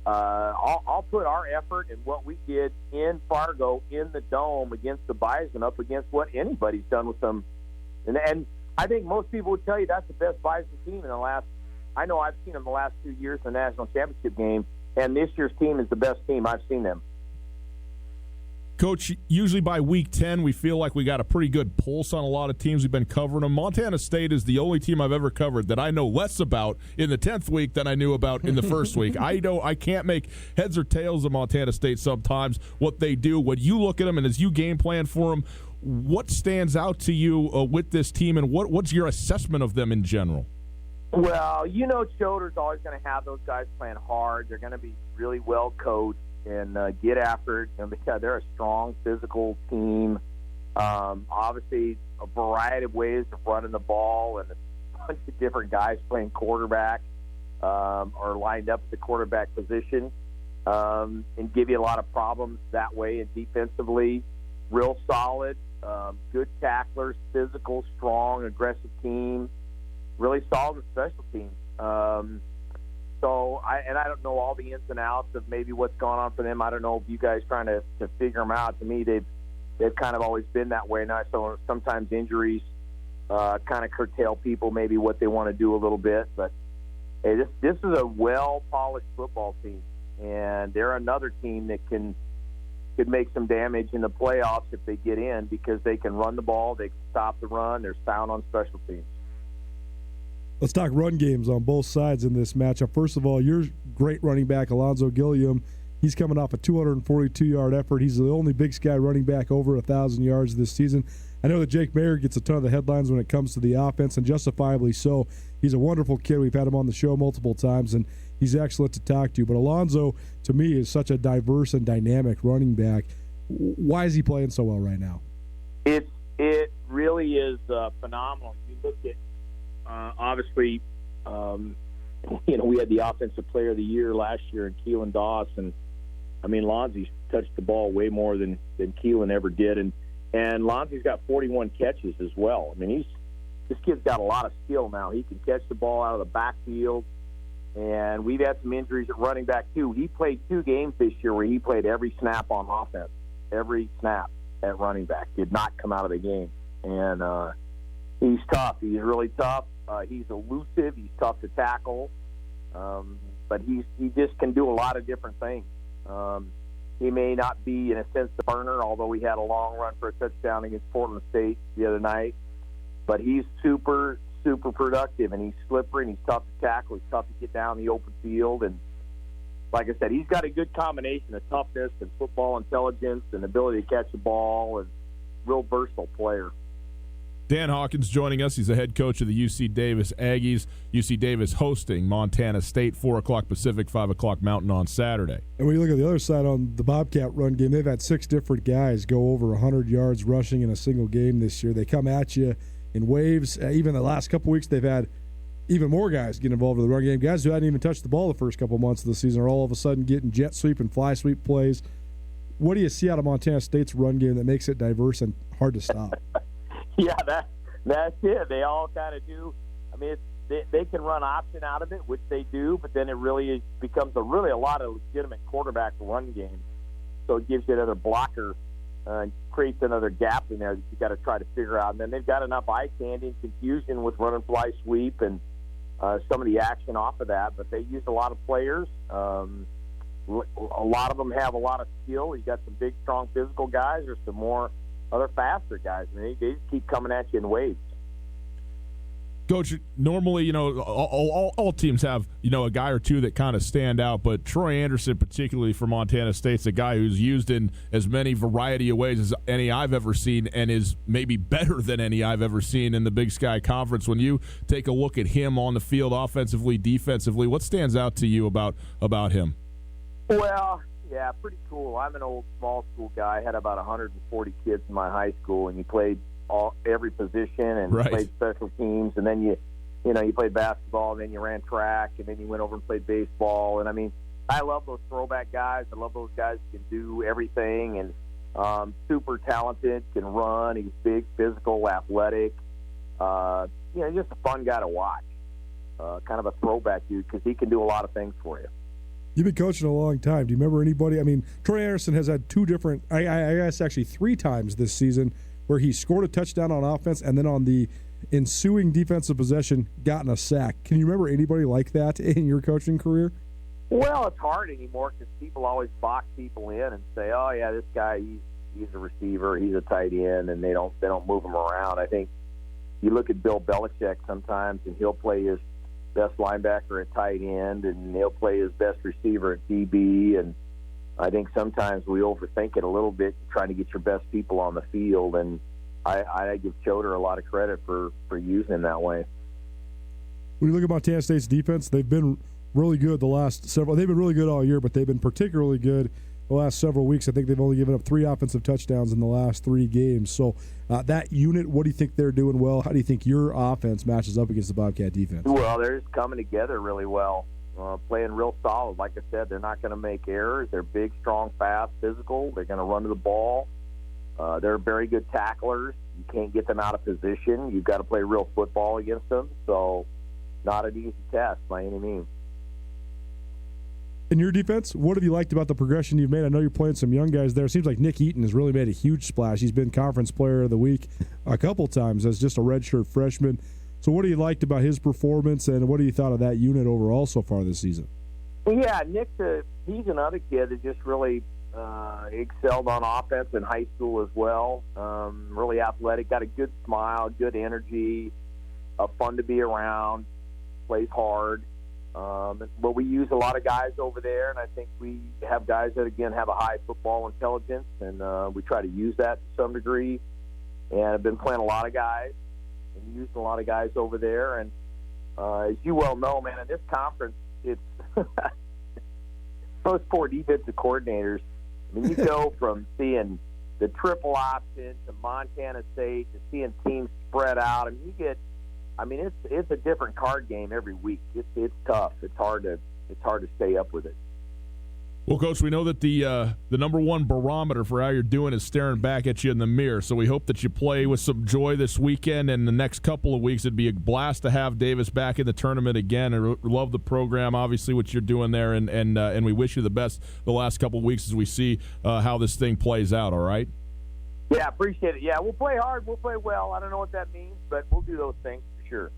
I'll put our effort and what we did in Fargo in the Dome against the Bison up against what anybody's done with them. And I think most people would tell you that's the best Bison team in the last – I know I've seen them the last 2 years in the national championship game, and this year's team is the best team I've seen them. Coach, usually by week 10, we feel like we got a pretty good pulse on a lot of teams. We've been covering them. Montana State is the only team I've ever covered that I know less about in the 10th week than I knew about in the first week. I know I can't make heads or tails of Montana State sometimes, what they do. When you look at them and as you game plan for them, what stands out to you with this team, and what's your assessment of them in general? Well, Choder's always going to have those guys playing hard. They're going to be really well coached and get after it. They're a strong physical team. Obviously, a variety of ways of running the ball and a bunch of different guys playing quarterback or lined up at the quarterback position and give you a lot of problems that way. And defensively, real solid, good tacklers, physical, strong, aggressive team, really solid special teams. I don't know all the ins and outs of maybe what's going on for them. I don't know if you guys trying to figure them out. To me, they've kind of always been that way. Now, so sometimes injuries kind of curtail people maybe what they want to do a little bit. But hey, this is a well-polished football team, and they're another team that could make some damage in the playoffs if they get in, because they can run the ball, they can stop the run, they're sound on special teams. Let's talk run games on both sides in this matchup. First of all, your great running back, Alonzo Gilliam, he's coming off a 242-yard effort. He's the only Big Sky running back over 1,000 yards this season. I know that Jake Mayer gets a ton of the headlines when it comes to the offense, and justifiably so. He's a wonderful kid. We've had him on the show multiple times, and he's excellent to talk to. But Alonzo, to me, is such a diverse and dynamic running back. Why is he playing so well right now? It really is phenomenal. You look at obviously, we had the Offensive Player of the Year last year in Keelan Doss, and I mean, Lonzie's touched the ball way more than Keelan ever did, and Lonzie's got 41 catches as well. I mean, this kid's got a lot of skill now. He can catch the ball out of the backfield, and we've had some injuries at running back too. He played 2 games this year where he played every snap on offense, every snap at running back. Did not come out of the game, and he's tough. He's really tough. He's elusive. He's tough to tackle, but he just can do a lot of different things. He may not be, in a sense, the burner, although he had a long run for a touchdown against Portland State the other night. But he's super, super productive, and he's slippery, and he's tough to tackle. He's tough to get down the open field. And like I said, he's got a good combination of toughness and football intelligence and ability to catch the ball, and real versatile player. Dan Hawkins joining us. He's the head coach of the UC Davis Aggies. UC Davis hosting Montana State, 4 o'clock Pacific, 5 o'clock Mountain on Saturday. And when you look at the other side on the Bobcat run game, they've had 6 different guys go over 100 yards rushing in a single game this year. They come at you in waves. Even the last couple weeks, they've had even more guys get involved in the run game. Guys who hadn't even touched the ball the first couple months of the season are all of a sudden getting jet sweep and fly sweep plays. What do you see out of Montana State's run game that makes it diverse and hard to stop? Yeah, that's it. They all kind of do. I mean, they can run option out of it, which they do, but then it really becomes a lot of legitimate quarterback run game. So it gives you another blocker and creates another gap in there that you got to try to figure out. And then they've got enough eye candy and confusion with run and fly sweep and some of the action off of that. But they use a lot of players. A lot of them have a lot of skill. You got some big, strong, physical guys, or some more other faster guys. I mean, they just keep coming at you in waves. Coach, normally, all teams have, a guy or two that kind of stand out, but Troy Anderson, particularly for Montana State's a guy who's used in as many variety of ways as any I've ever seen and is maybe better than any I've ever seen in the Big Sky Conference. When you take a look at him on the field, offensively, defensively, what stands out to you about him? Well, yeah, pretty cool. I'm an old small school guy. I had about 140 kids in my high school, and you played every position and played special teams, and then you played basketball, and then you ran track, and then you went over and played baseball. And I mean, I love those throwback guys. I love those guys who can do everything and super talented, can run. He's big, physical, athletic. Just a fun guy to watch. Kind of a throwback dude because he can do a lot of things for you. You've been coaching a long time. Do you remember anybody? I mean, Troy Anderson has had two different, I guess actually 3 times this season, where he scored a touchdown on offense and then on the ensuing defensive possession gotten a sack. Can you remember anybody like that in your coaching career? Well, it's hard anymore because people always box people in and say, "Oh yeah, this guy he's a receiver, he's a tight end," and they don't move him around. I think you look at Bill Belichick sometimes, and he'll play his best linebacker at tight end, and he'll play his best receiver at DB, and I think sometimes we overthink it a little bit, trying to get your best people on the field, and I give Choder a lot of credit for using him that way. When you look at Montana State's defense, they've been really good the last several. They've been really good all year, but they've been particularly good the last several weeks. I think they've only given up 3 offensive touchdowns in the last 3 games. So that unit, what do you think they're doing well? How do you think your offense matches up against the Bobcat defense? Well, they're just coming together really well. Playing real solid. Like I said, they're not going to make errors. They're big, strong, fast, physical. They're going to run to the ball. They're very good tacklers. You can't get them out of position. You've got to play real football against them. So not an easy test by any means. In your defense, what have you liked about the progression you've made? I know you're playing some young guys there. It seems like Nick Eaton has really made a huge splash. He's been Conference Player of the Week a couple times as just a redshirt freshman. So what have you liked about his performance, and what have you thought of that unit overall so far this season? Yeah, Nick, he's another kid that just really excelled on offense in high school as well. Really athletic, got a good smile, good energy, fun to be around, plays hard. But we use a lot of guys over there, and I think we have guys that, again, have a high football intelligence, and we try to use that to some degree. And I've been playing a lot of guys and using a lot of guys over there. And as you well know, man, in this conference, it's those poor defensive coordinators. I mean, you go from seeing the triple option to Montana State to seeing teams spread out. I mean, you get – I mean, it's a different card game every week. It's tough. It's hard to stay up with it. Well, Coach, we know that the number one barometer for how you're doing is staring back at you in the mirror. So we hope that you play with some joy this weekend and the next couple of weeks. It'd be a blast to have Davis back in the tournament again. I love the program, obviously, what you're doing there, and we wish you the best the last couple of weeks as we see how this thing plays out. All right. Yeah, appreciate it. Yeah, we'll play hard. We'll play well. I don't know what that means, but we'll do those things. Sure.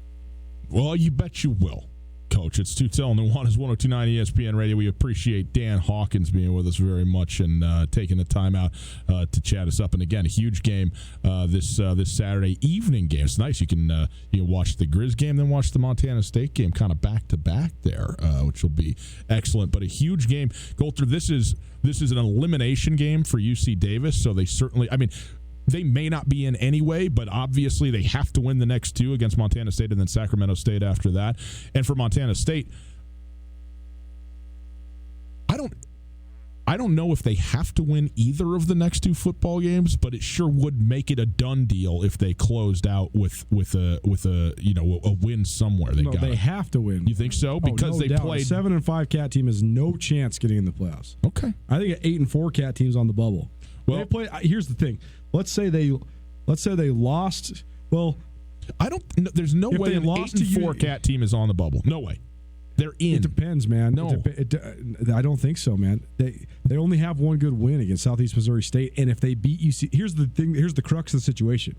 Well, you bet you will, Coach. It's Tootell, Nuanez 102.9 ESPN Radio. We appreciate Dan Hawkins being with us very much and taking the time out to chat us up. And again, a huge game this Saturday evening game. It's nice. You can watch the Grizz game, then watch the Montana State game, kind of back to back there, which will be excellent. But a huge game. Golter, this is an elimination game for UC Davis, so they certainly. I mean. They may not be in anyway, but obviously they have to win the next 2 against Montana State and then Sacramento State after that. And for Montana State, I don't know if they have to win either of the next 2 football games, but it sure would make it a done deal if they closed out with a win somewhere. They have to win. You think so? Because they played a 7-5 Cat team has no chance getting in the playoffs. Okay, I think an 8-4 Cat team's on the bubble. Well, here's the thing. Let's say they lost. Well, I don't. There's no way an 8-4 Cat team is on the bubble. No way. They're in. It depends, man. No, I don't think so, man. They only have one good win against Southeast Missouri State, and if they beat UC, here's the thing. Here's the crux of the situation.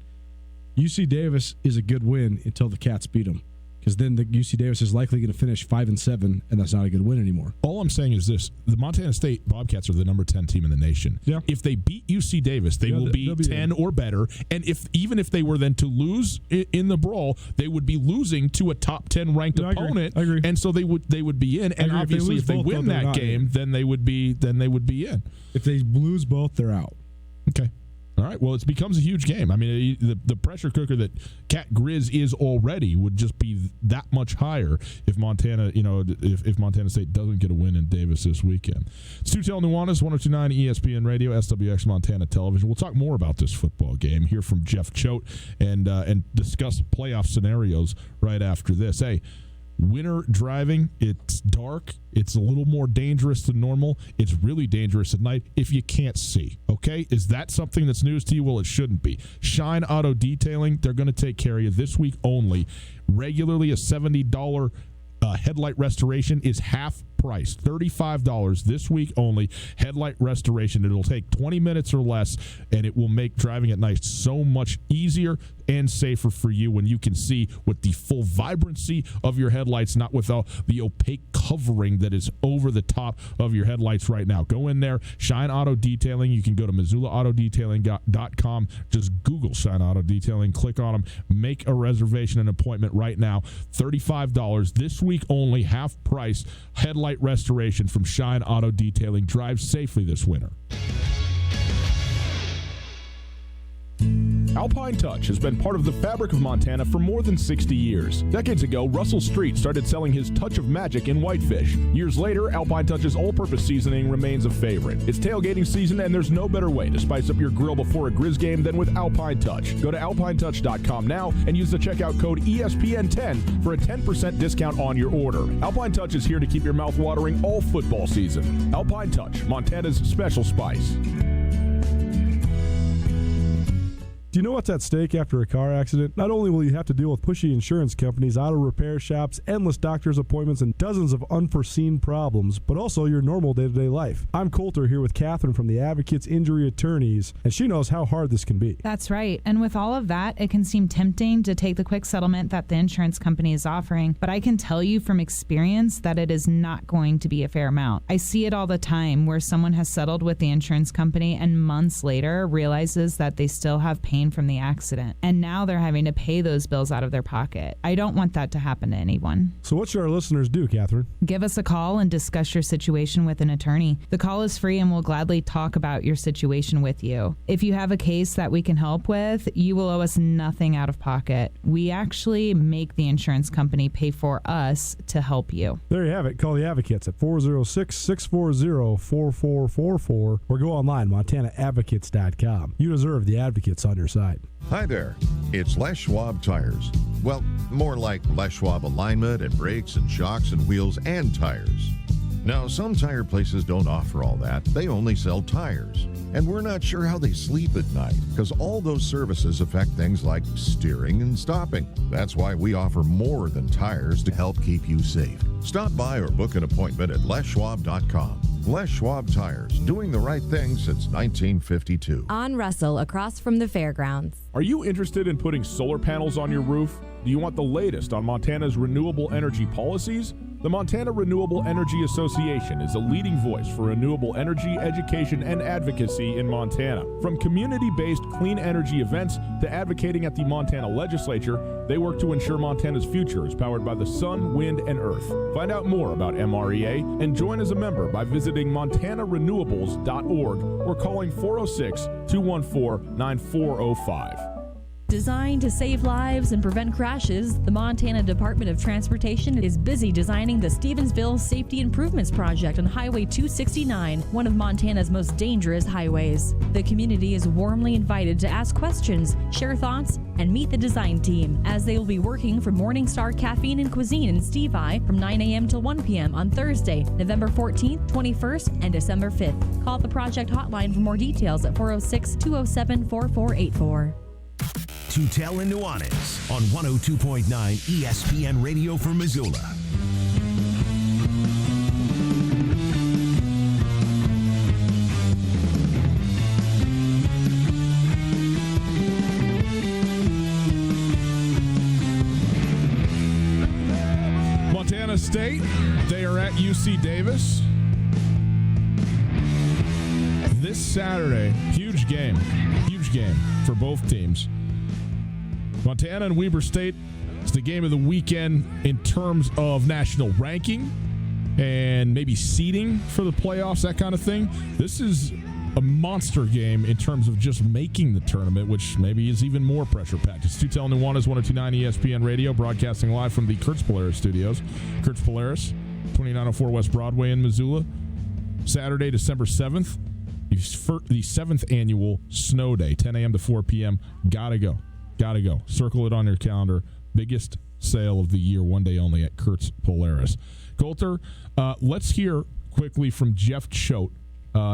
UC Davis is a good win until the Cats beat them. because then the UC Davis is likely going to finish 5-7, and that's not a good win anymore. All I'm saying is this: the Montana State Bobcats are the number 10 team in the nation. Yeah. If they beat UC Davis, they will be 10 or better. And even if they were then to lose in the brawl, they would be losing to a top 10 ranked opponent. I agree. And so they would be in. And obviously, if they win that game, then they would be in. If they lose both, they're out. Okay. All right. Well, it becomes a huge game. I mean, the pressure cooker that Cat Grizz is already would just be that much higher if Montana, if Montana State doesn't get a win in Davis this weekend. It's Tootell Nuanez, 102.9 ESPN Radio, SWX Montana Television. We'll talk more about this football game, hear from Jeff Choate, and discuss playoff scenarios right after this. Hey, winter driving, it's dark. It's a little more dangerous than normal. It's really dangerous at night if you can't see, okay? Is that something that's news to you? Well, it shouldn't be. Shine Auto Detailing, they're going to take care of you this week only. Regularly, a $70 headlight restoration is half price, $35 this week only. Headlight restoration. It'll take 20 minutes or less, and it will make driving at night so much easier and safer for you when you can see with the full vibrancy of your headlights, not without the opaque covering that is over the top of your headlights right now. Go in there, Shine Auto Detailing. You can go to MissoulaAutoDetailing.com. Just Google Shine Auto Detailing, click on them, make a reservation, an appointment right now. $35 this week only, half price headlight restoration from Shine Auto Detailing. Drive safely this winter. Alpine Touch has been part of the fabric of Montana for more than 60 years. Decades ago, Russell Street started selling his touch of magic in whitefish. Years later, Alpine Touch's all-purpose seasoning remains a favorite. It's tailgating season, and there's no better way to spice up your grill before a Grizz game than with Alpine Touch. Go to alpinetouch.com now and use the checkout code ESPN10 for a 10% discount on your order. Alpine Touch is here to keep your mouth watering all football season. Alpine Touch, Montana's special spice. Do you know what's at stake after a car accident? Not only will you have to deal with pushy insurance companies, auto repair shops, endless doctor's appointments, and dozens of unforeseen problems, but also your normal day-to-day life. I'm Coulter here with Catherine from the Advocates Injury Attorneys, and she knows how hard this can be. That's right. And with all of that, it can seem tempting to take the quick settlement that the insurance company is offering. But I can tell you from experience that it is not going to be a fair amount. I see it all the time where someone has settled with the insurance company and months later realizes that they still have pain from the accident, and now they're having to pay those bills out of their pocket. I don't want that to happen to anyone. So what should our listeners do, Catherine? Give us a call and discuss your situation with an attorney. The call is free and we'll gladly talk about your situation with you. If you have a case that we can help with, you will owe us nothing out of pocket. We actually make the insurance company pay for us to help you. There you have it. Call the Advocates at 406-640-4444 or go online, montanaadvocates.com. You deserve the Advocates on your side. Hi there, it's Les Schwab Tires. Well, more like Les Schwab alignment and brakes and shocks and wheels and tires. Now, some tire places don't offer all that. They only sell tires. And we're not sure how they sleep at night because all those services affect things like steering and stopping. That's why we offer more than tires to help keep you safe. Stop by or book an appointment at leschwab.com. Les Schwab Tires, doing the right thing since 1952. On Russell, across from the fairgrounds. Are you interested in putting solar panels on your roof? Do you want the latest on Montana's renewable energy policies? The Montana Renewable Energy Association is a leading voice for renewable energy education and advocacy in Montana. From community-based clean energy events to advocating at the Montana legislature, they work to ensure Montana's future is powered by the sun, wind, and earth. Find out more about MREA and join as a member by visiting montanarenewables.org or calling 406-214-9405. Designed to save lives and prevent crashes, the Montana Department of Transportation is busy designing the Stevensville Safety Improvements Project on Highway 269, one of Montana's most dangerous highways. The community is warmly invited to ask questions, share thoughts, and meet the design team, as they will be working for Morningstar Caffeine and Cuisine in Stevie from 9 a.m. till 1 p.m. on Thursday, November 14th, 21st, and December 5th. Call the project hotline for more details at 406-207-4484. Tootell and Nuanez on 102.9 ESPN Radio for Missoula. Montana State, they are at UC Davis this Saturday. Huge game for both teams. Montana and Weber State is the game of the weekend in terms of national ranking and maybe seeding for the playoffs, that kind of thing. This is a monster game in terms of just making the tournament, which maybe is even more pressure-packed. It's Tootell and Nuanez, 102.9 ESPN Radio, broadcasting live from the Kurtz Polaris studios. Kurtz Polaris, 2904 West Broadway in Missoula. Saturday, December 7th, the 7th annual Snow Day, 10 a.m. to 4 p.m. Gotta go. Circle it on your calendar. Biggest sale of the year, one day only at Kurtz Polaris. Coulter, let's hear quickly from Jeff Choate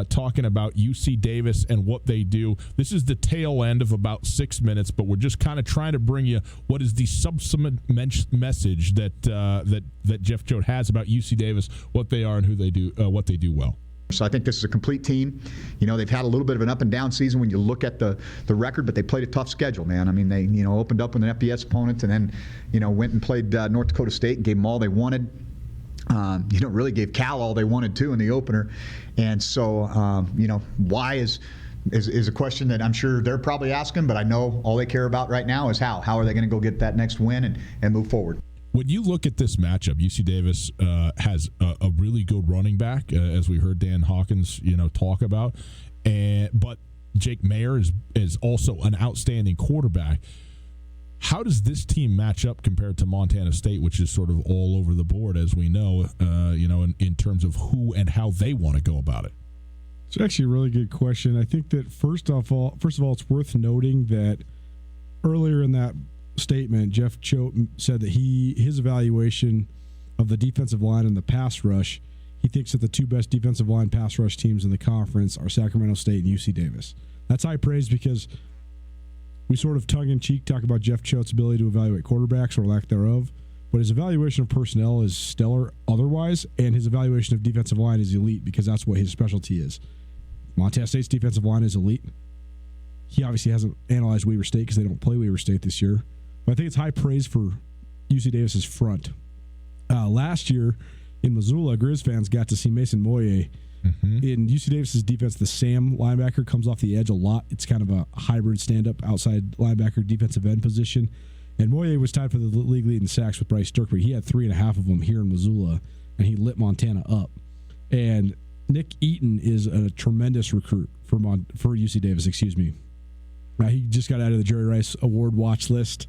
talking about UC Davis and what they do. This is the tail end of about 6 minutes, but we're just kind of trying to bring you what is the subsequent message that Jeff Choate has about UC Davis, what they are and who they do, what they do well. So I think this is a complete team. You know, they've had a little bit of an up and down season when you look at the record, but they played a tough schedule, man. I mean, they, opened up with an FBS opponent and then, went and played North Dakota State and gave them all they wanted. Really gave Cal all they wanted to in the opener. And so, why is a question that I'm sure they're probably asking, but I know all they care about right now is how. How are they going to go get that next win and move forward? When you look at this matchup, UC Davis has a really good running back, as we heard Dan Hawkins, talk about, but Jake Mayer is also an outstanding quarterback. How does this team match up compared to Montana State, which is sort of all over the board, as we know, in terms of who and how they want to go about it? It's actually a really good question. I think that first of all, it's worth noting that earlier in that statement, Jeff Choate said that his evaluation of the defensive line and the pass rush, he thinks that the two best defensive line pass rush teams in the conference are Sacramento State and UC Davis. That's high praise because we sort of tongue-in-cheek talk about Jeff Choate's ability to evaluate quarterbacks or lack thereof, but his evaluation of personnel is stellar otherwise, and his evaluation of defensive line is elite because that's what his specialty is. Montana State's defensive line is elite. He obviously hasn't analyzed Weber State because they don't play Weber State this year. But I think it's high praise for UC Davis's front. Last year in Missoula, Grizz fans got to see Mason Moye. Mm-hmm. In UC Davis's defense, the Sam linebacker comes off the edge a lot. It's kind of a hybrid stand-up outside linebacker defensive end position. And Moye was tied for the league lead in sacks with Bryce Dirk, but he had 3.5 of them here in Missoula, and he lit Montana up. And Nick Eaton is a tremendous recruit for UC Davis. He just got out of the Jerry Rice Award watch list.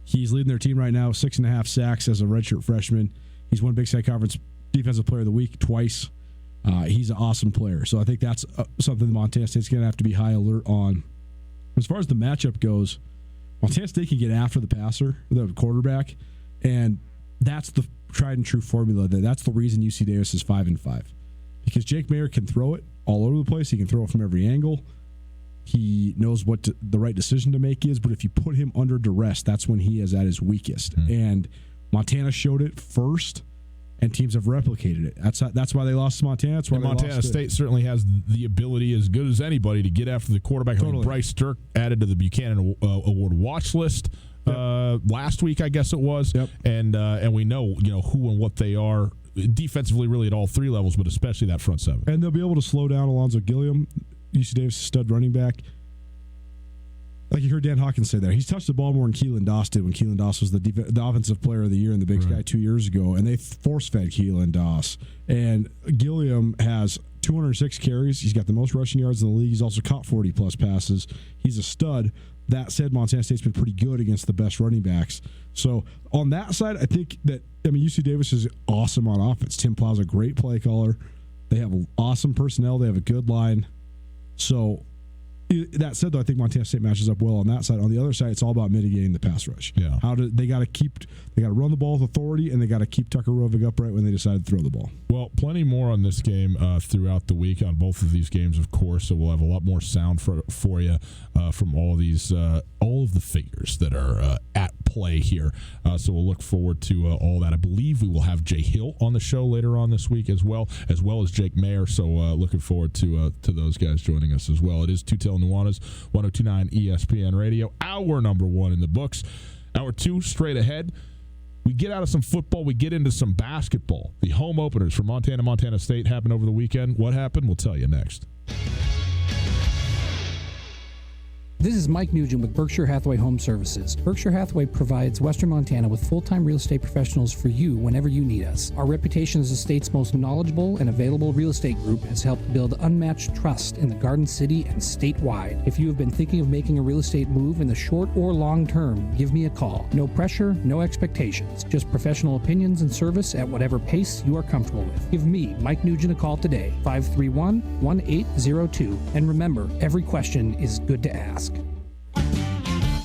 He's leading their team right now, 6.5 sacks as a redshirt freshman. He's won Big Sky Conference Defensive Player of the Week twice. He's an awesome player. So I think that's something that Montana State's going to have to be high alert on. As far as the matchup goes, Montana State can get after the passer, the quarterback, and that's the tried and true formula. That's the reason UC Davis is 5-5. Because Jake Mayer can throw it all over the place. He can throw it from every angle. He knows what the right decision to make is, but if you put him under duress, that's when he is at his weakest. Mm-hmm. And Montana showed it first, and teams have replicated it. That's why they lost to Montana. That's why Montana State certainly has the ability, as good as anybody, to get after the quarterback. Totally. I mean, Bryce Dirk added to the Buchanan Award watch list last week, I guess it was. Yep. And we know who and what they are defensively, really at all three levels, but especially that front seven. And they'll be able to slow down Alonzo Gilliam, UC Davis stud running back. Like you heard Dan Hawkins say there, he's touched the ball more than Keelan Doss did when Keelan Doss was the offensive player of the year in the Big Sky 2 years ago, and they force-fed Keelan Doss. And Gilliam has 206 carries. He's got the most rushing yards in the league. He's also caught 40-plus passes. He's a stud. That said, Montana State's been pretty good against the best running backs. So on that side, I think that, UC Davis is awesome on offense. Tim Plow's a great play caller. They have awesome personnel. They have a good line. So that said, though, I think Montana State matches up well on that side. On the other side, it's all about mitigating the pass rush. Yeah. They got to run the ball with authority, and they got to keep Tucker Rovig upright when they decide to throw the ball. Well, plenty more on this game throughout the week on both of these games, of course. So we'll have a lot more sound for you from all of the figures that are at play here. So we'll look forward to all that. I believe we will have Jay Hill on the show later on this week as well as Jake Mayer. So looking forward to those guys joining us as well. It is Tootell Nuanez, 102.9 ESPN Radio, hour number 1 in the books. Hour 2 straight ahead. We get out of some football. We get into some basketball. The home openers for Montana State happened over the weekend. What happened? We'll tell you next. This is Mike Nugent with Berkshire Hathaway Home Services. Berkshire Hathaway provides Western Montana with full-time real estate professionals for you whenever you need us. Our reputation as the state's most knowledgeable and available real estate group has helped build unmatched trust in the Garden City and statewide. If you have been thinking of making a real estate move in the short or long term, give me a call. No pressure, no expectations. Just professional opinions and service at whatever pace you are comfortable with. Give me, Mike Nugent, a call today, 531-1802. And remember, every question is good to ask.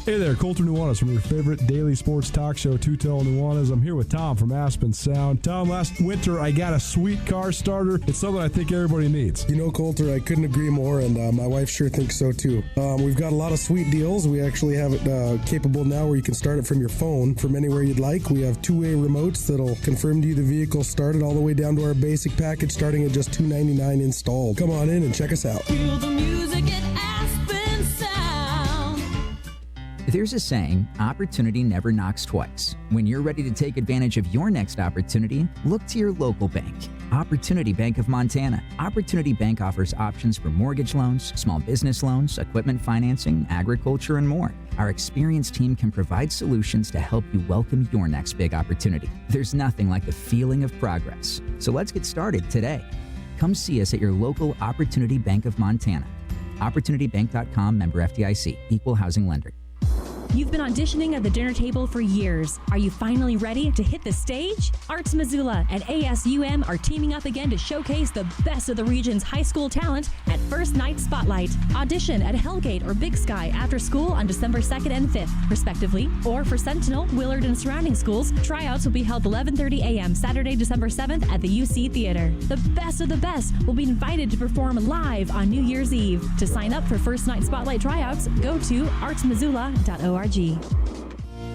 Hey there, Colter Nuanez from your favorite daily sports talk show, Tootell Nuanez. I'm here with Tom from Aspen Sound. Tom, last winter I got a sweet car starter. It's something I think everybody needs. You know, Colter, I couldn't agree more, and my wife sure thinks so too. We've got a lot of sweet deals. We actually have it capable now where you can start it from your phone from anywhere you'd like. We have two-way remotes that'll confirm to you the vehicle started all the way down to our basic package starting at just $299 installed. Come on in and check us out. Feel the music at Aspen Sound. There's a saying, opportunity never knocks twice. When you're ready to take advantage of your next opportunity, look to your local bank. Opportunity Bank of Montana. Opportunity Bank offers options for mortgage loans, small business loans, equipment financing, agriculture, and more. Our experienced team can provide solutions to help you welcome your next big opportunity. There's nothing like the feeling of progress. So let's get started today. Come see us at your local Opportunity Bank of Montana. OpportunityBank.com, member FDIC, equal housing lender. You've been auditioning at the dinner table for years. Are you finally ready to hit the stage? Arts Missoula and ASUM are teaming up again to showcase the best of the region's high school talent at First Night Spotlight. Audition at Hellgate or Big Sky after school on December 2nd and 5th, respectively. Or for Sentinel, Willard, and surrounding schools, tryouts will be held 11:30 a.m. Saturday, December 7th at the UC Theater. The best of the best will be invited to perform live on New Year's Eve. To sign up for First Night Spotlight tryouts, go to artsmissoula.org.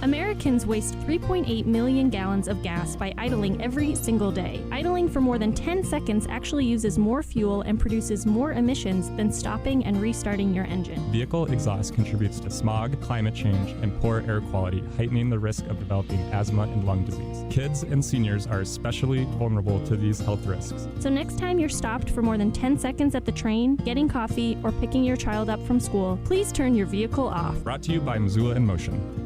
Americans waste 3.8 million gallons of gas by idling every single day. Idling for more than 10 seconds actually uses more fuel and produces more emissions than stopping and restarting your engine. Vehicle exhaust contributes to smog, climate change, and poor air quality, heightening the risk of developing asthma and lung disease. Kids and seniors are especially vulnerable to these health risks. So next time you're stopped for more than 10 seconds at the train, getting coffee, or picking your child up from school, please turn your vehicle off. Brought to you by Missoula in Motion.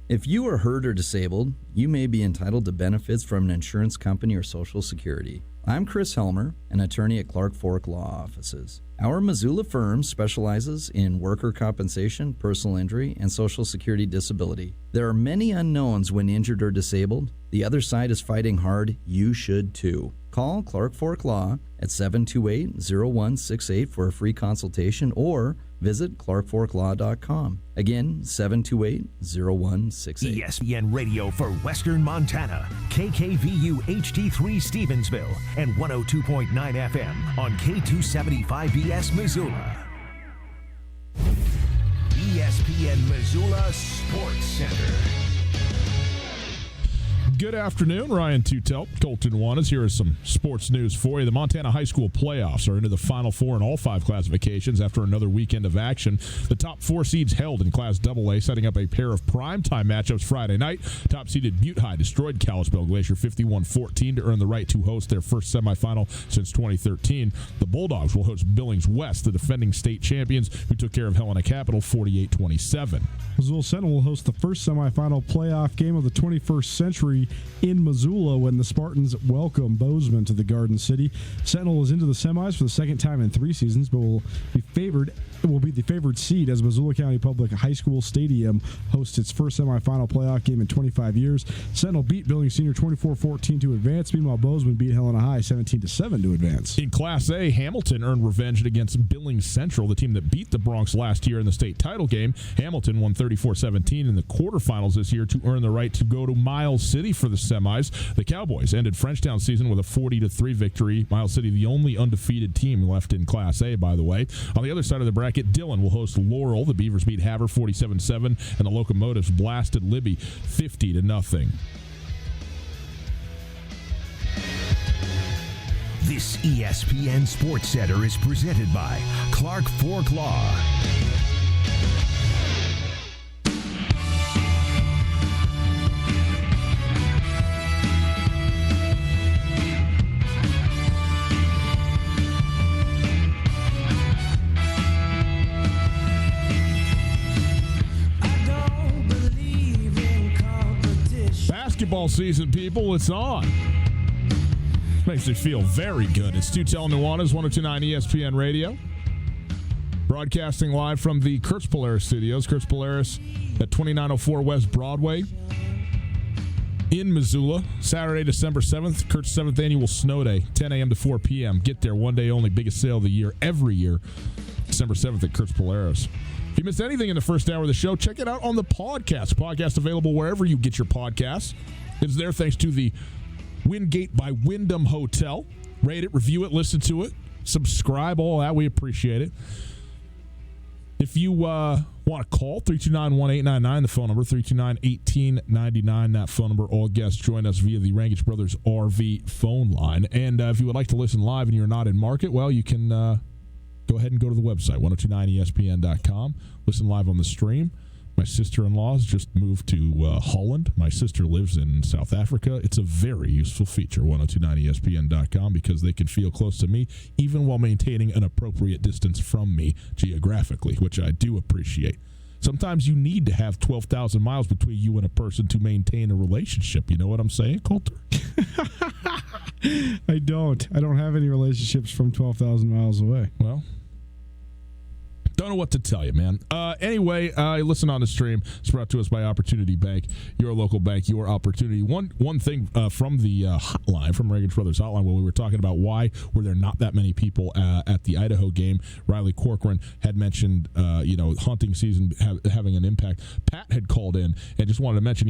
If you are hurt or disabled, you may be entitled to benefits from an insurance company or Social Security. I'm Chris Helmer, an attorney at Clark Fork Law Offices. Our Missoula firm specializes in worker compensation, personal injury, and Social Security disability. There are many unknowns when injured or disabled. The other side is fighting hard. You should too. Call Clark Fork Law at 728-0168 for a free consultation or visit clarkforklaw.com. Again, 728-0168. ESPN Radio for Western Montana. KKVU HD3 Stevensville and 102.9 FM on K275BS Missoula. ESPN Missoula Sports Center. Good afternoon, Ryan Tootell, Colton Nuanez. Here is some sports news for you. The Montana High School playoffs are into the Final Four in all 5 classifications after another weekend of action. The top 4 seeds held in Class AA, setting up a pair of primetime matchups Friday night. Top-seeded Butte High destroyed Kalispell Glacier 51-14 to earn the right to host their first semifinal since 2013. The Bulldogs will host Billings West, the defending state champions, who took care of Helena Capital 48-27. Missoula Sentinel will host the first semifinal playoff game of the 21st century in Missoula when the Spartans welcome Bozeman to the Garden City. Sentinel is into the semis for the second time in 3 seasons, but will be the favored seed as Missoula County Public High School Stadium hosts its first semifinal playoff game in 25 years. Sentinel beat Billings Senior 24-14 to advance. Meanwhile, Bozeman beat Helena High 17-7 to advance. In Class A, Hamilton earned revenge against Billings Central, the team that beat the Bronx last year in the state title game. Hamilton won 34-17 in the quarterfinals this year to earn the right to go to Miles City for the semis. The Cowboys ended Frenchtown's season with a 40-3 victory. Miles City, the only undefeated team left in Class A, by the way. On the other side of the bracket, Dillon will host Laurel. The Beavers beat Havre 47-7, and the Locomotives blasted Libby 50-0. This ESPN Sports Center is presented by Clark Fork Law. basketball season, people. It's on. Makes me feel very good. It's Tootell and Nuanez, 102.9 ESPN Radio. Broadcasting live from the Kurtz Polaris studios. Kurtz Polaris at 2904 West Broadway in Missoula. Saturday, December 7th, Kurt's 7th annual snow day, 10 a.m. to 4 p.m. Get there, one day only, biggest sale of the year, every year, December 7th at Kurtz Polaris. If you missed anything in the first hour of the show, check it out on the podcast. Podcast available wherever you get your podcasts. It's there thanks to the Wingate by Wyndham Hotel. Rate it, review it, listen to it, subscribe, all that. We appreciate it. If you want to call, 329-1899, the phone number, 329-1899, that phone number. All guests join us via the Rangich Brothers RV phone line. And if you would like to listen live and you're not in market, well, you can go ahead and go to the website, 1029ESPN.com. Listen live on the stream. My sister-in-law's just moved to Holland. My sister lives in South Africa. It's a very useful feature, 1029ESPN.com, because they can feel close to me, even while maintaining an appropriate distance from me geographically, which I do appreciate. Sometimes you need to have 12,000 miles between you and a person to maintain a relationship. You know what I'm saying, Coulter? I don't have any relationships from 12,000 miles away. Well, don't know what to tell you, man. Anyway, listen on the stream. It's brought to us by Opportunity Bank, your local bank, your opportunity. One thing from the hotline, from Rangich Brothers hotline, when we were talking about why were there not that many people at the Idaho game, Riley Corcoran had mentioned, hunting season having an impact. Pat had called in and just wanted to mention,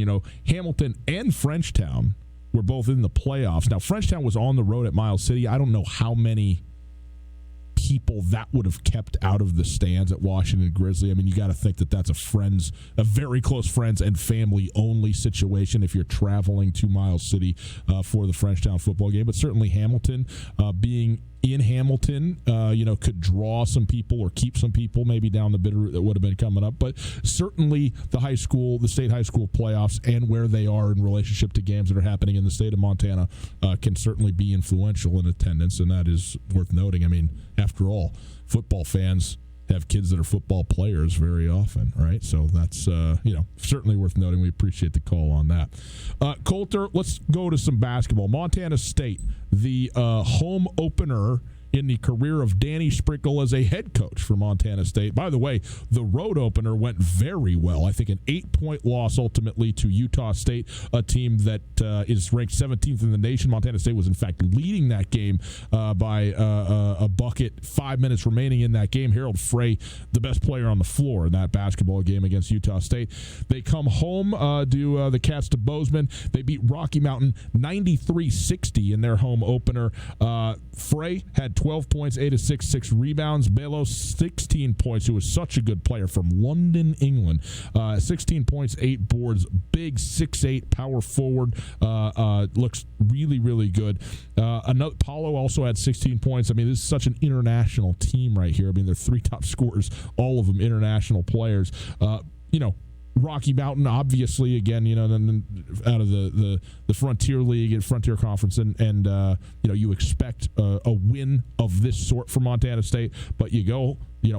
Hamilton and Frenchtown were both in the playoffs. Now, Frenchtown was on the road at Miles City. I don't know how many people that would have kept out of the stands at Washington Grizzly. I mean, you got to think that that's a very close friends and family only situation if you're traveling to Miles City for the Frenchtown football game. But certainly Hamilton, being in Hamilton, could draw some people or keep some people maybe down the bitter route that would have been coming up. But certainly the state high school playoffs and where they are in relationship to games that are happening in the state of Montana can certainly be influential in attendance, and that is worth noting. I mean, after all, football fans have kids that are football players very often, right? So that's, certainly worth noting. We appreciate the call on that. Coulter, let's go to some basketball. Montana State, the home opener in the career of Danny Sprinkle as a head coach for Montana State. By the way, the road opener went very well. I think an 8-point loss ultimately to Utah State, a team that is ranked 17th in the nation. Montana State was, in fact, leading that game by a bucket, 5 minutes remaining in that game. Harold Frey, the best player on the floor in that basketball game against Utah State. They come home, do the Cats to Bozeman. They beat Rocky Mountain 93-60 in their home opener. Frey had 12 points, 8 assists, 6 rebounds. Belos, 16 points, who was such a good player from London, England. 16 points, 8 boards. Big 6'8" power forward. Looks really, really good. Paulo also had 16 points. I mean, this is such an international team right here. I mean, they're 3 top scorers, all of them international players. Rocky Mountain, obviously, again, then out of the Frontier League and Frontier Conference, and you expect a win of this sort from Montana State, but you go,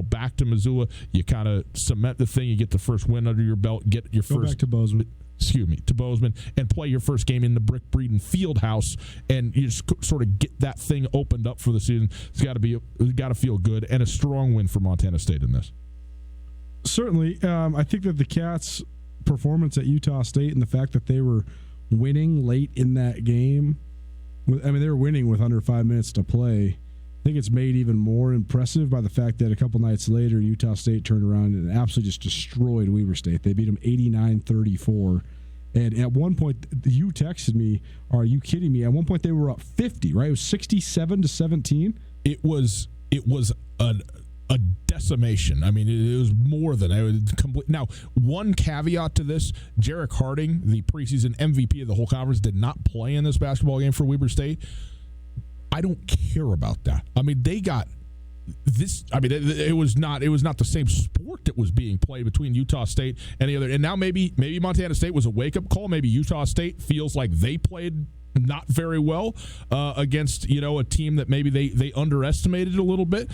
back to Missoula, you kind of cement the thing, you get the first win under your belt, get your Go first back to Bozeman. To Bozeman, and play your first game in the Brick Breeden Fieldhouse, and you just sort of get that thing opened up for the season. It's got to feel good, and a strong win for Montana State in this. Certainly. I think that the Cats' performance at Utah State and the fact that they were winning late in that game, they were winning with under 5 minutes to play. I think it's made even more impressive by the fact that a couple nights later, Utah State turned around and absolutely just destroyed Weber State. They beat them 89-34. And at one point, you texted me, "Are you kidding me?" At one point, they were up 50, right? It was 67-17. It was a decimation. I mean, it was more than complete. Now, one caveat to this: Jarek Harding, the preseason MVP of the whole conference, did not play in this basketball game for Weber State. I don't care about that. I mean, they got this. I mean, it was not the same sport that was being played between Utah State and the other. And now maybe Montana State was a wake up call. Maybe Utah State feels like they played not very well against a team that maybe they underestimated a little bit.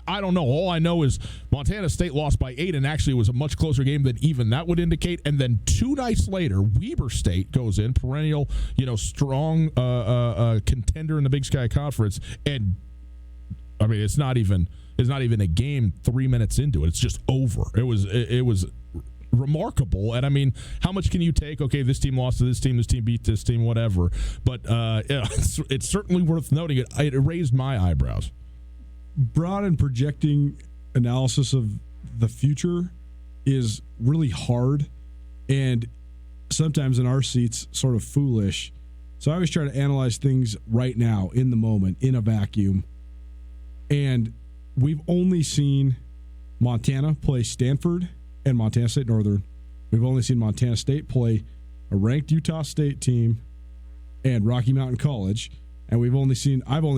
I don't know. All I know is Montana State lost by 8, and actually it was a much closer game than even that would indicate. And then 2 nights later, Weber State goes in, perennial, strong contender in the Big Sky Conference, and I mean it's not even a game 3 minutes into it. It's just over. It was remarkable. And I mean, how much can you take? Okay, this team lost to this team beat this team, whatever. But it's certainly worth noting. It raised my eyebrows. Broad and projecting analysis of the future is really hard, and sometimes in our seats sort of foolish. So I always try to analyze things right now, in the moment, in a vacuum. And we've only seen Montana play Stanford and Montana State Northern. We've only seen Montana State play a ranked Utah State team and Rocky Mountain College. And I've only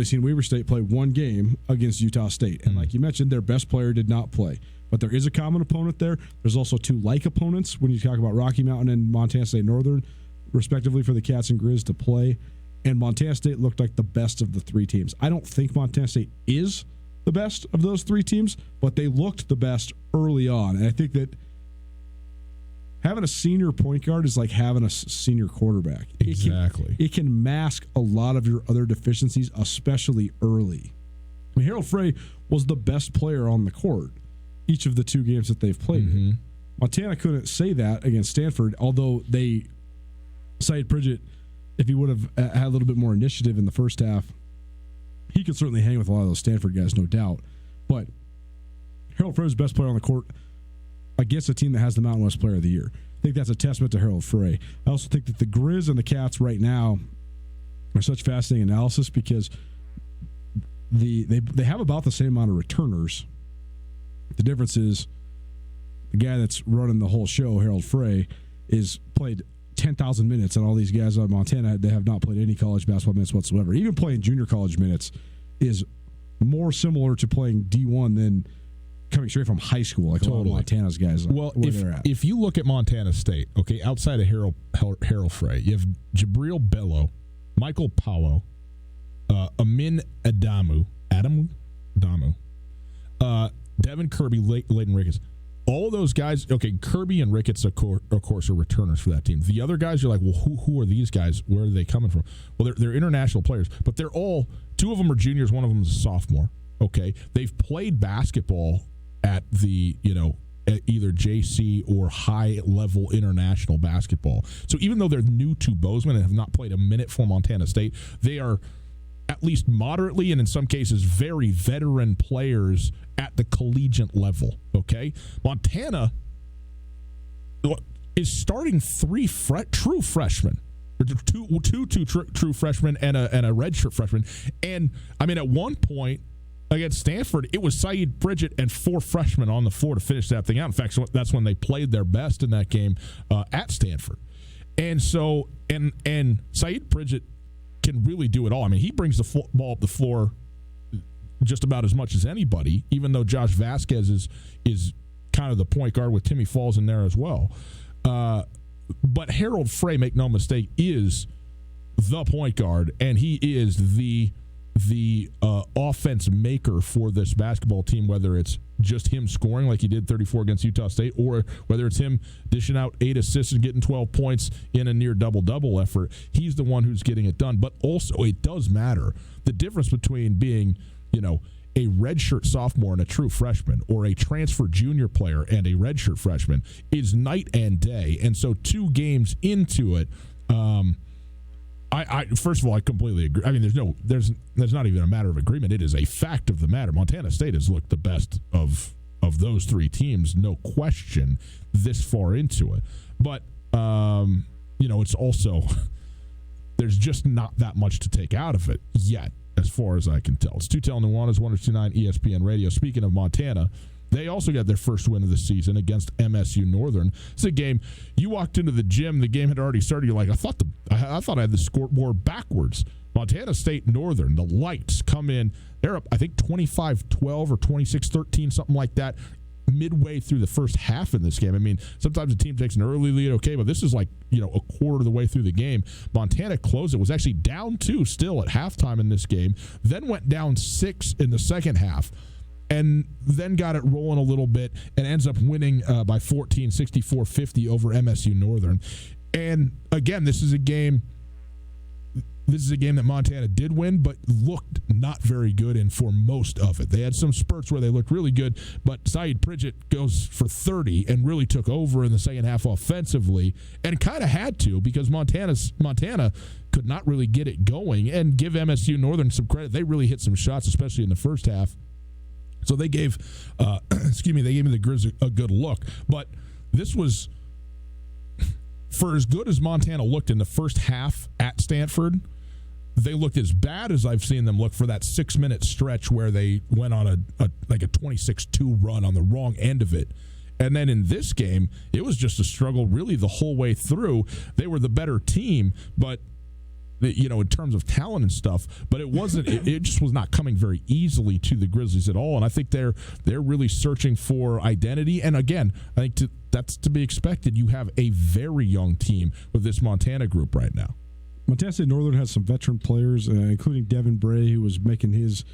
seen Weber State play one game against Utah State. And like you mentioned, their best player did not play. But there is a common opponent there. There's also 2 like opponents when you talk about Rocky Mountain and Montana State Northern, respectively, for the Cats and Grizz to play. And Montana State looked like the best of the 3 teams. I don't think Montana State is the best of those 3 teams, but they looked the best early on. And I think that having a senior point guard is like having a senior quarterback. Exactly. It can mask a lot of your other deficiencies, especially early. I mean, Harold Frey was the best player on the court each of the 2 games that they've played. Mm-hmm. Montana couldn't say that against Stanford, although Syed Pridgett, if he would have had a little bit more initiative in the first half, he could certainly hang with a lot of those Stanford guys, no doubt. But Harold Frey was the best player on the court against a team that has the Mountain West Player of the Year. I think that's a testament to Harold Frey. I also think that the Grizz and the Cats right now are such fascinating analysis because they have about the same amount of returners. The difference is the guy that's running the whole show, Harold Frey, is played 10,000 minutes, and all these guys on Montana, they have not played any college basketball minutes whatsoever. Even playing junior college minutes is more similar to playing D1 than coming straight from high school, like totally. A lot of Montana's guys. Well, if you look at Montana State, okay, outside of Harold Frey, you have Jabril Bello, Michael Paulo, Amin Adamu, Devin Kirby, Leighton Ricketts. All of those guys, okay, Kirby and Ricketts, of course, are returners for that team. The other guys, you're like, well, who are these guys? Where are they coming from? Well, they're international players, but they're all, 2 of them are juniors, 1 of them is a sophomore, okay? They've played basketball at the, at either JC or high-level international basketball. So even though they're new to Bozeman and have not played a minute for Montana State, they are at least moderately and in some cases very veteran players at the collegiate level, okay? Montana is starting 3 true freshmen. Two true freshmen and a redshirt freshman. And, I mean, at one point against Stanford, it was Syed Pridgett and 4 freshmen on the floor to finish that thing out. In fact, that's when they played their best in that game at Stanford. And so, and Syed Pridgett can really do it all. I mean, he brings the ball up the floor just about as much as anybody, even though Josh Vasquez is kind of the point guard with Timmy Falls in there as well. But Harold Frey, make no mistake, is the point guard, and he is the offense maker for this basketball team, whether it's just him scoring like he did 34 against Utah State, or whether it's him dishing out 8 assists and getting 12 points in a near double-double effort. He's the one who's getting it done. But also, it does matter. The difference between being, a redshirt sophomore and a true freshman, or a transfer junior player and a redshirt freshman, is night and day. And so 2 games into it, I first of all, I completely agree. I mean, there's not even a matter of agreement. It is a fact of the matter. Montana State has looked the best of those 3 teams, no question, this far into it. But it's also there's just not that much to take out of it yet, as far as I can tell. It's Tootell Nuanez, 102.9 ESPN Radio. Speaking of Montana, they also got their first win of the season against MSU Northern. It's a game, you walked into the gym, the game had already started. You're like, I thought I had the scoreboard backwards. Montana State Northern, the lights come in. They're up, I think, 25-12 or 26-13, something like that, midway through the first half in this game. I mean, sometimes a team takes an early lead, okay, but this is like, a quarter of the way through the game. Montana closed it, was actually down 2 still at halftime in this game, then went down 6 in the second half. and then got it rolling a little bit and ends up winning by 14, 64-50 over MSU Northern. And again, this is a game that Montana did win, but looked not very good in for most of it. They had some spurts where they looked really good, but Saeed Pridgett goes for 30 and really took over in the second half offensively, and kind of had to, because Montana could not really get it going. And give MSU Northern some credit. They really hit some shots, especially in the first half. So they gave the Grizz a good look. But this was, for as good as Montana looked in the first half at Stanford, they looked as bad as I've seen them look for that 6-minute stretch where they went on a 26-2 run on the wrong end of it. And then in this game, it was just a struggle really the whole way through. They were the better team, but in terms of talent and stuff, but it wasn't. It just was not coming very easily to the Grizzlies at all. And I think they're really searching for identity. And again, I think that's to be expected. You have a very young team with this Montana group right now. Montana State Northern has some veteran players, including Devin Bray, who was making his,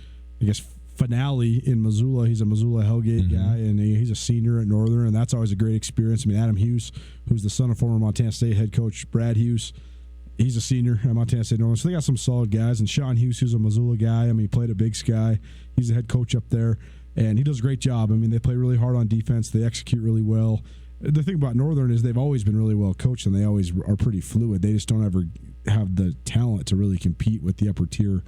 finale in Missoula. He's a Missoula Hellgate guy, and he's a senior at Northern, and that's always a great experience. I mean, Adam Hughes, who's the son of former Montana State head coach Brad Hughes, he's a senior at Montana State Northern. So they got some solid guys. And Sean Hughes, who's a Missoula guy, I mean, he played at Big Sky. He's the head coach up there, and he does a great job. I mean, they play really hard on defense. They execute really well. The thing about Northern is they've always been really well coached, and they always are pretty fluid. They just don't ever have the talent to really compete with the upper tier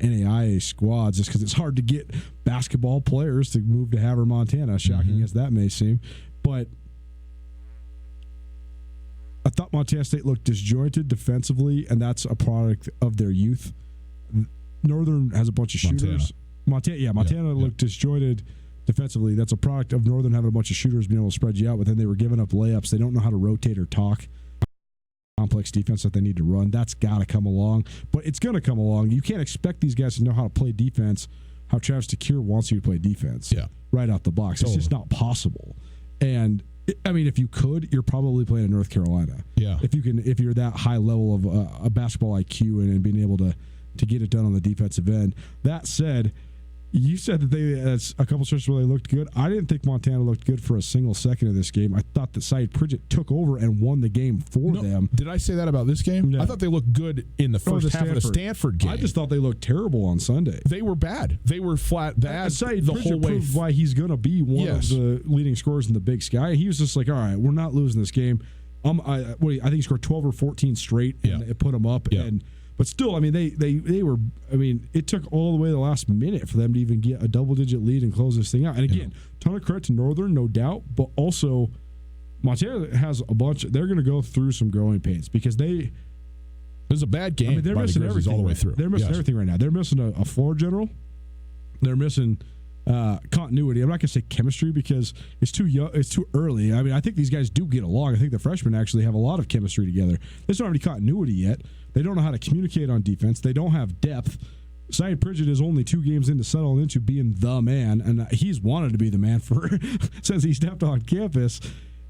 NAIA squads, just because it's hard to get basketball players to move to Havre, Montana, shocking as that may seem. But I thought Montana State looked disjointed defensively, and that's a product of their youth. Northern has a bunch of shooters. Montana looked disjointed defensively. That's a product of Northern having a bunch of shooters being able to spread you out, but then they were giving up layups. They don't know how to rotate or talk. Complex defense that they need to run. That's got to come along, but it's going to come along. You can't expect these guys to know how to play defense, how Travis DeCure wants you to play defense right out the box. It's just not possible. And I mean, if you could, you're probably playing in North Carolina. Yeah. If you're that high level of a basketball IQ and being able to get it done on the defensive end. That said, you said that that's a couple stretches where they looked good. I didn't think Montana looked good for a single second of this game. I thought that Saeed Pridgett took over and won the game for them. Did I say that about this game? No. I thought they looked good in the first half of the Stanford game. I just thought they looked terrible on Sunday. They were bad. They were flat bad Saeed the Pridgett whole way. Proved why he's going to be one of the leading scorers in the Big Sky. He was just like, all right, we're not losing this game. I think he scored 12 or 14 straight, and it put him up. But still, I mean, they were. I mean, it took all the way to the last minute for them to even get a double-digit lead and close this thing out. And again, ton of credit to Northern, no doubt, but also Montana has a bunch. They're going to go through some growing pains because there's a bad game. I mean, they're missing everything all the way through. They're missing everything right now. They're missing a floor general. They're missing continuity. I'm not going to say chemistry because it's too young. It's too early. I mean, I think these guys do get along. I think the freshmen actually have a lot of chemistry together. They just don't have any continuity yet. They don't know how to communicate on defense. They don't have depth. Saeed Pridgett is only 2 games into settling into being the man, and he's wanted to be the man for since he stepped on campus.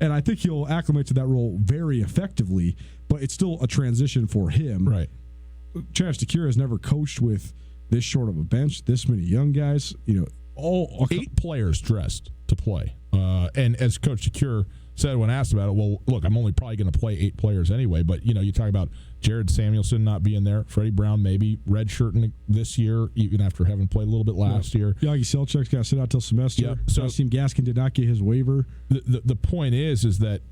And I think he'll acclimate to that role very effectively. But it's still a transition for him. Right. Travis DeCure has never coached with this short of a bench, this many young guys. All 8 players dressed to play. And as Coach DeCure said when asked about it, well, look, I'm only probably going to play 8 players anyway. But, you talk about Jared Samuelson not being there, Freddie Brown maybe redshirting this year, even after having played a little bit last year. Yagi Selchuk's got to sit out till semester. Yeah. So Team Gaskin did not get his waiver. The point is that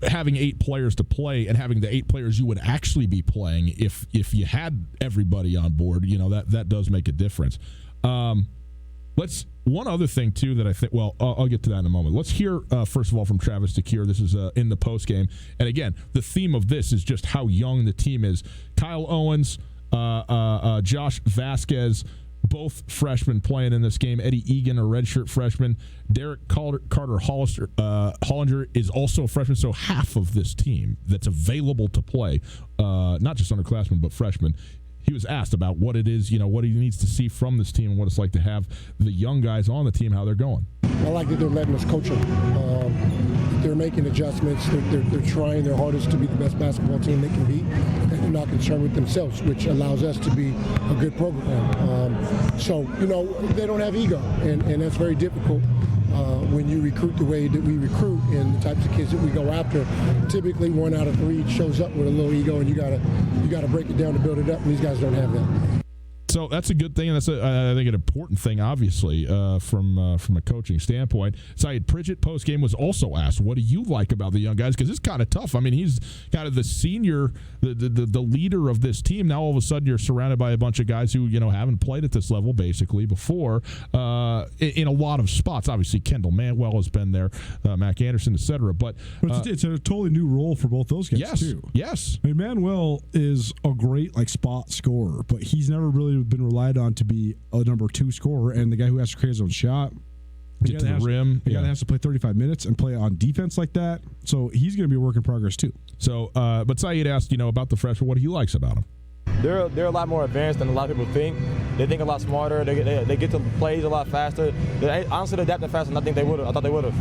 having 8 players to play and having the 8 players you would actually be playing if you had everybody on board, that does make a difference. One other thing, too, that I think, well, I'll get to that in a moment. Let's hear, first of all, from Travis DeCure. This is in the postgame. And again, the theme of this is just how young the team is. Kyle Owens, Josh Vasquez, both freshmen playing in this game. Eddie Egan, a redshirt freshman. Derek Carter Hollinger is also a freshman. So half of this team that's available to play, not just underclassmen, but freshmen. He was asked about what it is, what he needs to see from this team and what it's like to have the young guys on the team, how they're going. I like that they're letting us coach them. they're making adjustments. They're trying their hardest to be the best basketball team they can be, and they're not concerned with themselves, which allows us to be a good program. So, they don't have ego, and that's very difficult when you recruit the way that we recruit and the types of kids that we go after. Typically, 1 out of 3 shows up with a little ego, and you gotta break it down to build it up, and these guys don't have that. So that's a good thing, and that's I think an important thing, obviously, from a coaching standpoint. Syed Pridgett post game was also asked, "What do you like about the young guys?" Because it's kind of tough. I mean, he's kind of the senior, the leader of this team. Now all of a sudden you're surrounded by a bunch of guys who haven't played at this level basically before in a lot of spots. Obviously, Kendall Manwell has been there, Mac Anderson, etc. But it's a totally new role for both those guys too. Yes. I mean, Manuel is a great spot scorer, but he's never really been relied on to be a number 2 scorer, and the guy who has to create his own shot, get to the rim, the guy that has to play 35 minutes and play on defense like that. So he's going to be a work in progress too. So, but Syed asked, about the freshman, what he likes about him. They're a lot more advanced than a lot of people think. They think a lot smarter. They get to plays a lot faster. Honestly, they're adapting faster than I thought they would have.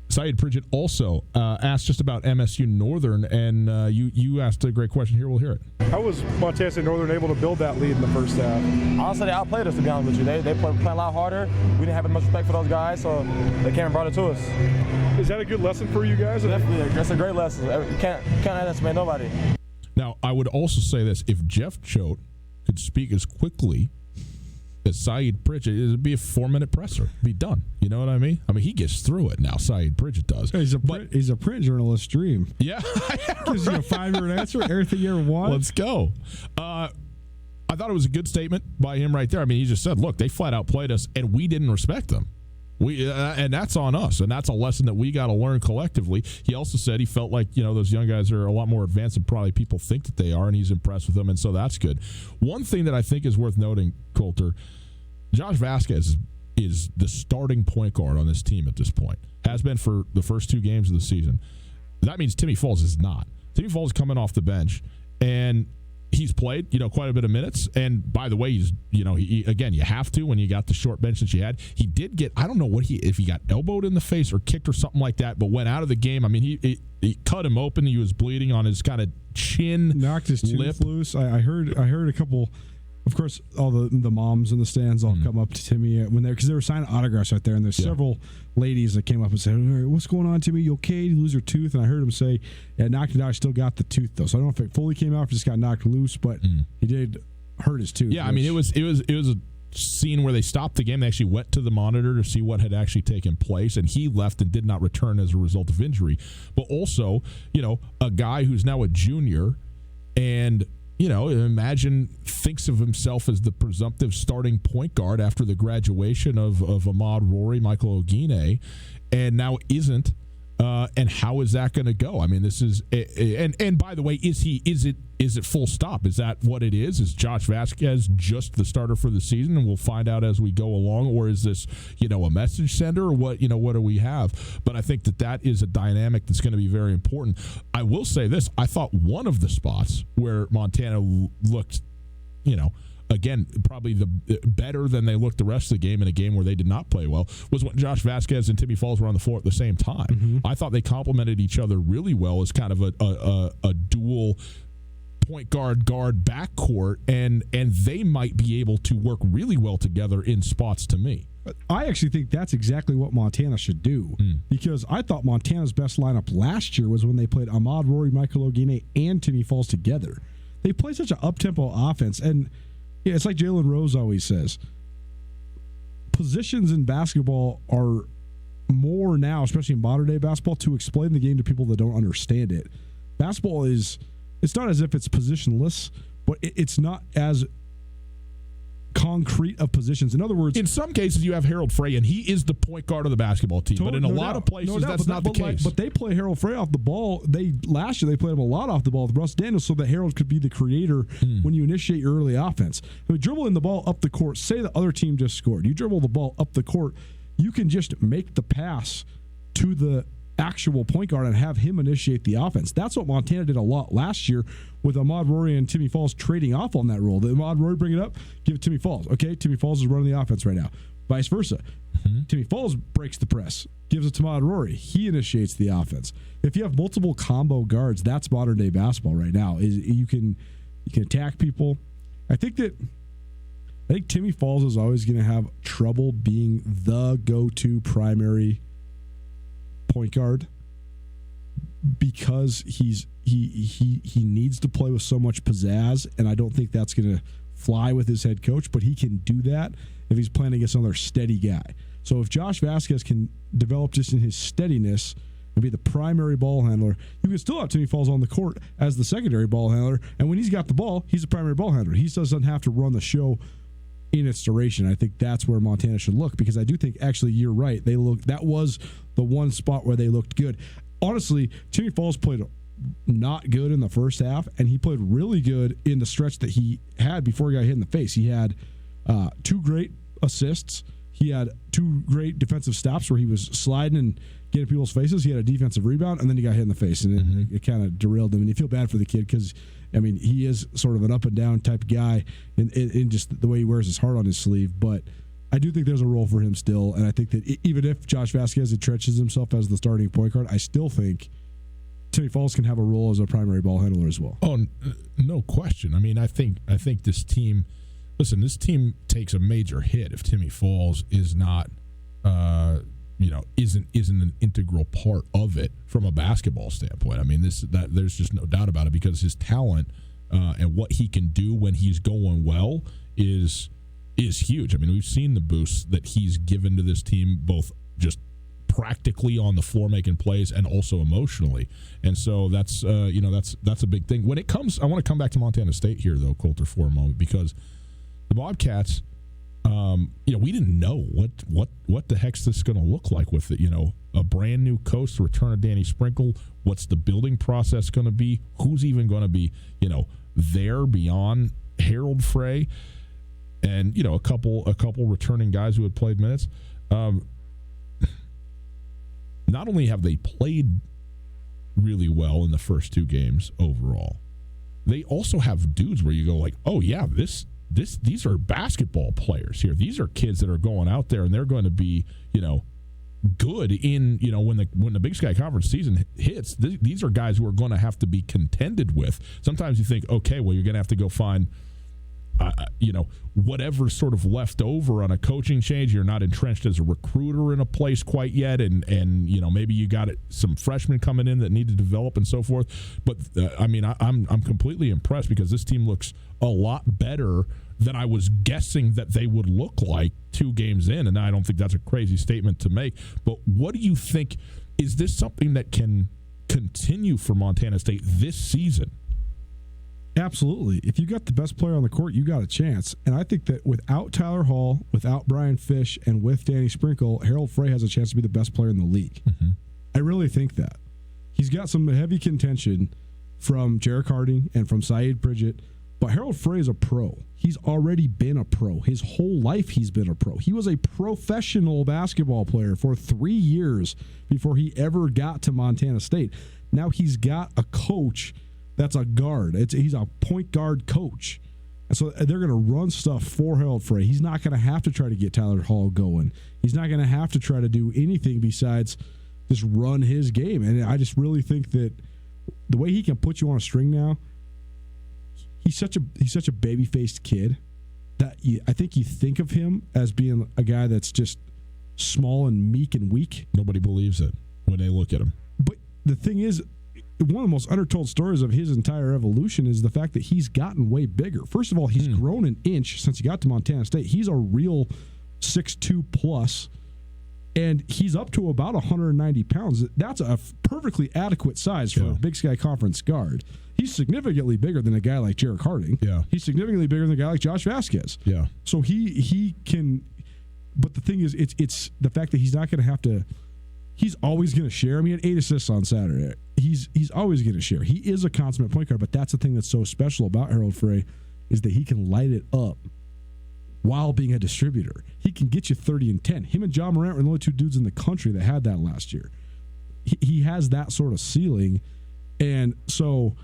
Syed Pridgett also asked just about MSU Northern, and you asked a great question here. We'll hear it. How was Montana State Northern able to build that lead in the first half? Honestly, they outplayed us, to be honest with you. They played a lot harder. We didn't have as much respect for those guys, so they came and brought it to us. Is that a good lesson for you guys? Definitely, that's a great lesson. You can't underestimate nobody. Now, I would also say this. If Jeff Choate could speak as quickly as Syed Pridgett, it would be a 4-minute presser. It'd be done. You know what I mean? I mean, he gets through it now. Syed Pridgett does. He's a print journalist dream. Yeah. Gives you a 5-word answer, everything you ever want. Let's go. I thought it was a good statement by him right there. I mean, he just said, look, they flat out played us, and we didn't respect them. And that's on us, and that's a lesson that we got to learn collectively. He also said he felt like those young guys are a lot more advanced than probably people think that they are, and he's impressed with them, and so that's good. One thing that I think is worth noting, Coulter, Josh Vasquez is the starting point guard on this team at this point. Has been for the first 2 games of the season. That means Timmy Falls is not. Timmy Falls is coming off the bench, and he's played, quite a bit of minutes. And by the way, he's, again, you have to when you got the short bench that you had. He did get, I don't know if he got elbowed in the face or kicked or something like that, but went out of the game. I mean, he cut him open. He was bleeding on his kind of chin, knocked his lip tooth loose. I heard a couple. Of course, all the moms in the stands all come up to Timmy because they were signing autographs right there, and there's several ladies that came up and said, "Hey, what's going on, Timmy? You okay? Did you lose your tooth?" And I heard him say, "Yeah, knocked it out. I still got the tooth though." So I don't know if it fully came out, or just got knocked loose, but he did hurt his tooth. Yeah, I mean, it was a scene where they stopped the game. They actually went to the monitor to see what had actually taken place, and he left and did not return as a result of injury. But also, a guy who's now a junior and imagine thinks of himself as the presumptive starting point guard after the graduation of Ahmad Rory, Michael Ogine, and now isn't. And how is that going to go? I mean, this is and by the way, is it full stop? Is that what it is? Is Josh Vasquez just the starter for the season, and we'll find out as we go along, or is this a message sender, or what what do we have? But I think that is a dynamic that's going to be very important. I will say this: I thought one of the spots where Montana looked, again, probably the better than they looked the rest of the game in a game where they did not play well was when Josh Vasquez and Timmy Falls were on the floor at the same time. Mm-hmm. I thought they complemented each other really well as kind of a dual point guard backcourt, and they might be able to work really well together in spots to me. I actually think that's exactly what Montana should do, because I thought Montana's best lineup last year was when they played Ahmad Rory, Michael Ogine, and Timmy Falls together. They play such an up-tempo offense, and it's like Jalen Rose always says, positions in basketball are more now, especially in modern-day basketball, to explain the game to people that don't understand it. Basketball it's not as if it's positionless, but it's not as concrete of positions. In other words, in some cases you have Harold Frey, and he is the point guard of the basketball team. But in a lot of places, that's not the case. But they play Harold Frey off the ball. Last year they played him a lot off the ball with Russ Daniels, so that Harold could be the creator when you initiate your early offense. I mean, dribbling the ball up the court. Say the other team just scored. You dribble the ball up the court. You can just make the pass to the actual point guard and have him initiate the offense. That's what Montana did a lot last year with Ahmad Rory and Timmy Falls trading off on that role. The Ahmad Rory bring it up, give it to Timmy Falls. Okay, Timmy Falls is running the offense right now. vice versa. Timmy Falls breaks the press, gives it to Ahmad Rory. He initiates the offense. If you have multiple combo guards, that's modern day basketball right now. Is you can attack people. I think Timmy Falls is always going to have trouble being the go-to primary point guard because he needs to play with so much pizzazz, and I don't think that's going to fly with his head coach, but he can do that if he's playing against another steady guy. So if Josh Vasquez can develop just in his steadiness and be the primary ball handler, you can still have Timmy Falls on the court as the secondary ball handler, and when he's got the ball, he's the primary ball handler. He doesn't have to run the show in its duration. I think that's where Montana should look, because I do think actually you're right. That was the one spot where they looked good. Honestly, Timmy Falls played not good in the first half, and he played really good in the stretch that he had before he got hit in the face. He had 2 great assists. He had 2 great defensive stops where he was sliding and getting people's faces. He had a defensive rebound, and then he got hit in the face, and it kind of derailed him. And you feel bad for the kid because, I mean, he is sort of an up-and-down type guy in just the way he wears his heart on his sleeve. But I do think there's a role for him still, and I think that even if Josh Vasquez entrenches himself as the starting point guard, I still think Timmy Falls can have a role as a primary ball handler as well. Oh, no question. I mean, I think this team. Listen, this team takes a major hit if Timmy Falls is not, isn't an integral part of it from a basketball standpoint. I mean, there's just no doubt about it, because his talent and what he can do when he's going well is huge. I mean, we've seen the boost that he's given to this team, both just practically on the floor making plays and also emotionally, and so that's a big thing. When it comes, I want to come back to Montana State here though, Coulter, for a moment, because the Bobcats, we didn't know what the heck's this going to look like with it. A brand new coach, the return of Danny Sprinkle. What's the building process going to be? Who's even going to be, there beyond Harold Frey, and a couple returning guys who had played minutes. Not only have they played really well in the first 2 games overall, they also have dudes where you go like, oh yeah, these are basketball players here. These are kids that are going out there and they're going to be, good in, when the Big Sky Conference season hits. These are guys who are going to have to be contended with. Sometimes you think, okay, well, you're going to have to go find, whatever sort of left over on a coaching change. You're not entrenched as a recruiter in a place quite yet, and maybe you got some freshmen coming in that need to develop and so forth. But I'm completely impressed, because this team looks a lot better than I was guessing that they would look like 2 games in, and I don't think that's a crazy statement to make. But what do you think? Is this something that can continue for Montana State this season? Absolutely. If you got the best player on the court, you got a chance. And I think that without Tyler Hall, without Brian Fish, and with Danny Sprinkle, Harold Frey has a chance to be the best player in the league. I really think that. He's got some heavy contention from Jarek Harding and from Saeed Pridgett, but Harold Frey is a pro. He's already been a pro. His whole life he's been a pro. He was a professional basketball player for 3 years before he ever got to Montana State. Now he's got a coach that's a guard. He's a point guard coach. And so they're going to run stuff for Harold Frey. He's not going to have to try to get Tyler Hall going. He's not going to have to try to do anything besides just run his game. And I just really think that the way he can put you on a string now, he's such a baby-faced kid that I think you think of him as being a guy that's just small and meek and weak. Nobody believes it when they look at him. But the thing is, one of the most undertold stories of his entire evolution is the fact that he's gotten way bigger. First of all, he's grown an inch since he got to Montana State. He's a real 6'2 plus, and he's up to about 190 pounds. That's a perfectly adequate size for a Big Sky Conference guard. He's significantly bigger than a guy like Jarek Harding. Yeah. He's significantly bigger than a guy like Josh Vasquez. Yeah. So he can, but the thing is, it's the fact that he's not going to have to. He's always going to share. I mean, he had 8 assists on Saturday. He's always going to share. He is a consummate point guard, but that's the thing that's so special about Harold Frey is that he can light it up while being a distributor. He can get you 30 and 10. Him and John Morant were the only 2 dudes in the country that had that last year. He has that sort of ceiling, and so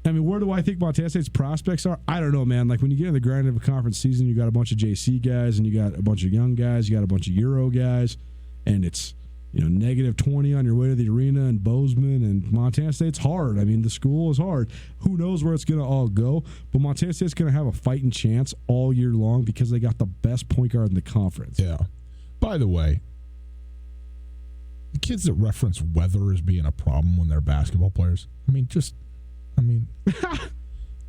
I mean, where do I think Montana State's prospects are? I don't know, man. Like, when you get in the grind of a conference season, you got a bunch of JC guys, and you got a bunch of young guys, you got a bunch of Euro guys, and it's, negative 20 on your way to the arena in Bozeman, and Montana State's hard. I mean, the school is hard. Who knows where it's going to all go, but Montana State's going to have a fighting chance all year long because they got the best point guard in the conference. Yeah. By the way, the kids that reference weather as being a problem when they're basketball players,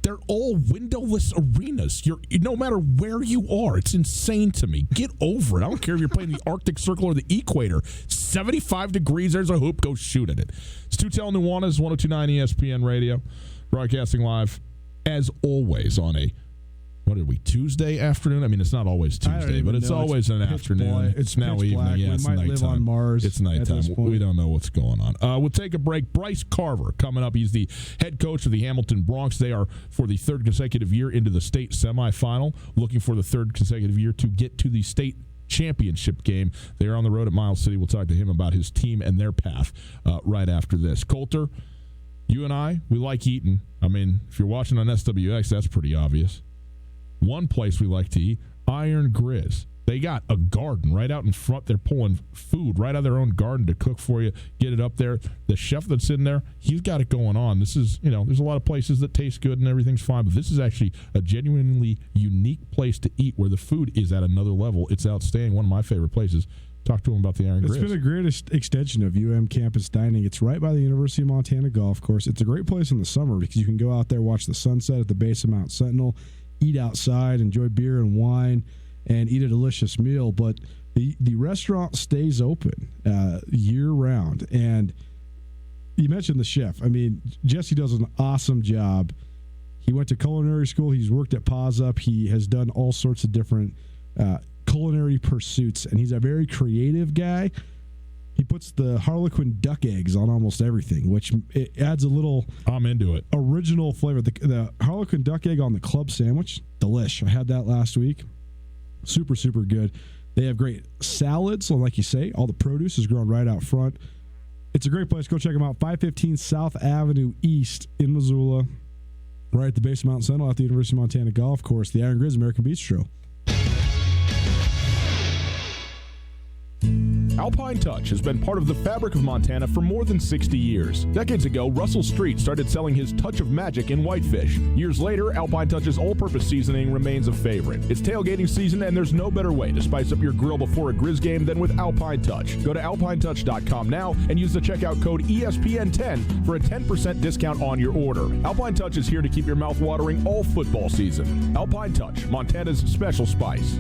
they're all windowless arenas. No matter where you are, it's insane to me. Get over it. I don't care if you're playing the Arctic Circle or the equator. 75 degrees, there's a hoop, go shoot at it. It's Tootell Nuanez, 102.9 ESPN Radio, broadcasting live, as always, on a, Tuesday afternoon? I mean, it's not always Tuesday, but it's always an afternoon. It's now evening. Black. Yeah, we it's might nighttime. live on Mars. It's nighttime. We don't know what's going on. We'll take a break. Bryce Carver coming up. He's the head coach of the Hamilton Bronx. They are, for the third consecutive year, into the state semifinal, looking for the third consecutive year to get to the state championship game. They are on the road at Miles City. We'll talk to him about his team and their path right after this. Coulter, you and I, we like eating. I mean, if you're watching on SWX, that's pretty obvious. One place we like to eat, Iron Grizz. They got a garden right out in front. They're pulling food right out of their own garden to cook for you, get it up there. The chef that's in there, he's got it going on. This is, there's a lot of places that taste good and everything's fine, but this is actually a genuinely unique place to eat where the food is at another level. It's outstanding. One of my favorite places. Talk to him about the Iron Grizz. It's been a great extension of UM campus dining. It's right by the University of Montana golf course. It's a great place in the summer because you can go out there, watch the sunset at the base of Mount Sentinel, eat outside, enjoy beer and wine, and eat a delicious meal. But the restaurant stays open year-round. And you mentioned the chef. I mean, Jesse does an awesome job. He went to culinary school. He's worked at Paws Up. He has done all sorts of different culinary pursuits, and he's a very creative guy. He puts the Harlequin duck eggs on almost everything, which it adds a little I'm into it. Original flavor. The Harlequin duck egg on the club sandwich, delish. I had that last week. Super, super good. They have great salads. So like you say, all the produce is grown right out front. It's a great place. Go check them out. 515 South Avenue East in Missoula, right at the base of Mount Sentinel at the University of Montana Golf Course, the Iron Grizz American Bistro. Alpine Touch has been part of the fabric of Montana for more than 60 years. Decades ago, Russell Street started selling his touch of magic in whitefish. Years later, Alpine Touch's all-purpose seasoning remains a favorite. It's tailgating season, and there's no better way to spice up your grill before a Grizz game than with Alpine Touch. Go to alpinetouch.com now and use the checkout code ESPN10 for a 10% discount on your order. Alpine Touch is here to keep your mouth watering all football season. Alpine Touch, Montana's special spice.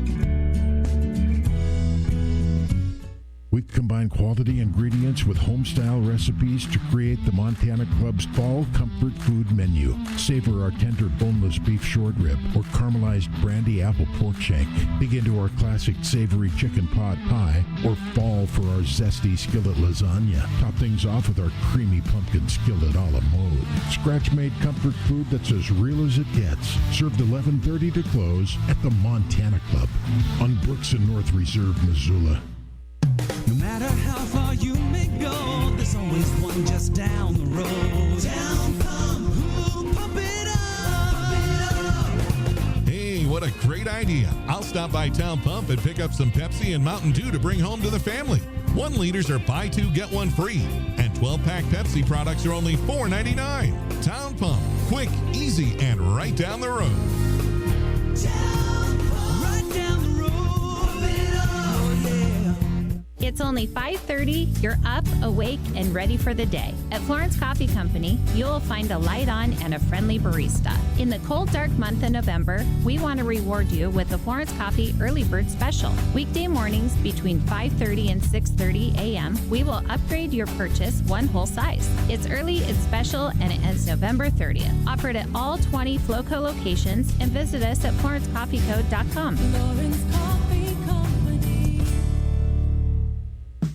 We combine quality ingredients with home-style recipes to create the Montana Club's fall comfort food menu. Savor our tender boneless beef short rib or caramelized brandy apple pork shank. Dig into our classic savory chicken pot pie or fall for our zesty skillet lasagna. Top things off with our creamy pumpkin skillet a la mode. Scratch-made comfort food that's as real as it gets. Served 11:30 to close at the Montana Club on Brooks and North Reserve, Missoula. No matter how far you may go, there's always one just down the road. Town Pump, who pump it up. Hey, what a great idea. I'll stop by Town Pump and pick up some Pepsi and Mountain Dew to bring home to the family. 1 liters are buy two, get one free. And 12-pack Pepsi products are only $4.99. Town Pump, quick, easy, and right down the road. Town Pump, right down the road. Pump it up, yeah. It's only 5:30. You're up, awake, and ready for the day. At Florence Coffee Company, you'll find a light on and a friendly barista. In the cold, dark month of November, we want to reward you with the Florence Coffee Early Bird Special. Weekday mornings between 5:30 and 6:30 a.m., we will upgrade your purchase one whole size. It's early, it's special, and it ends November 30th. Offered at all 20 Floco locations, and visit us at FlorenceCoffeeCo.com. Florence Coffee Company.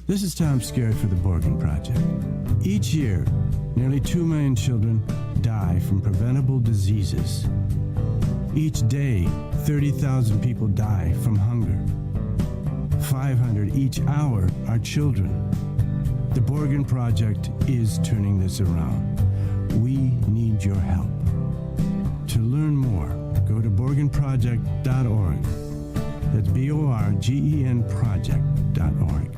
This is Tom Skerritt for the Borgen Project. Each year, nearly 2 million children die from preventable diseases. Each day, 30,000 people die from hunger. 500 each hour are children. The Borgen Project is turning this around. we need your help. To learn more, go to BorgenProject.org. That's BORGEN project.org.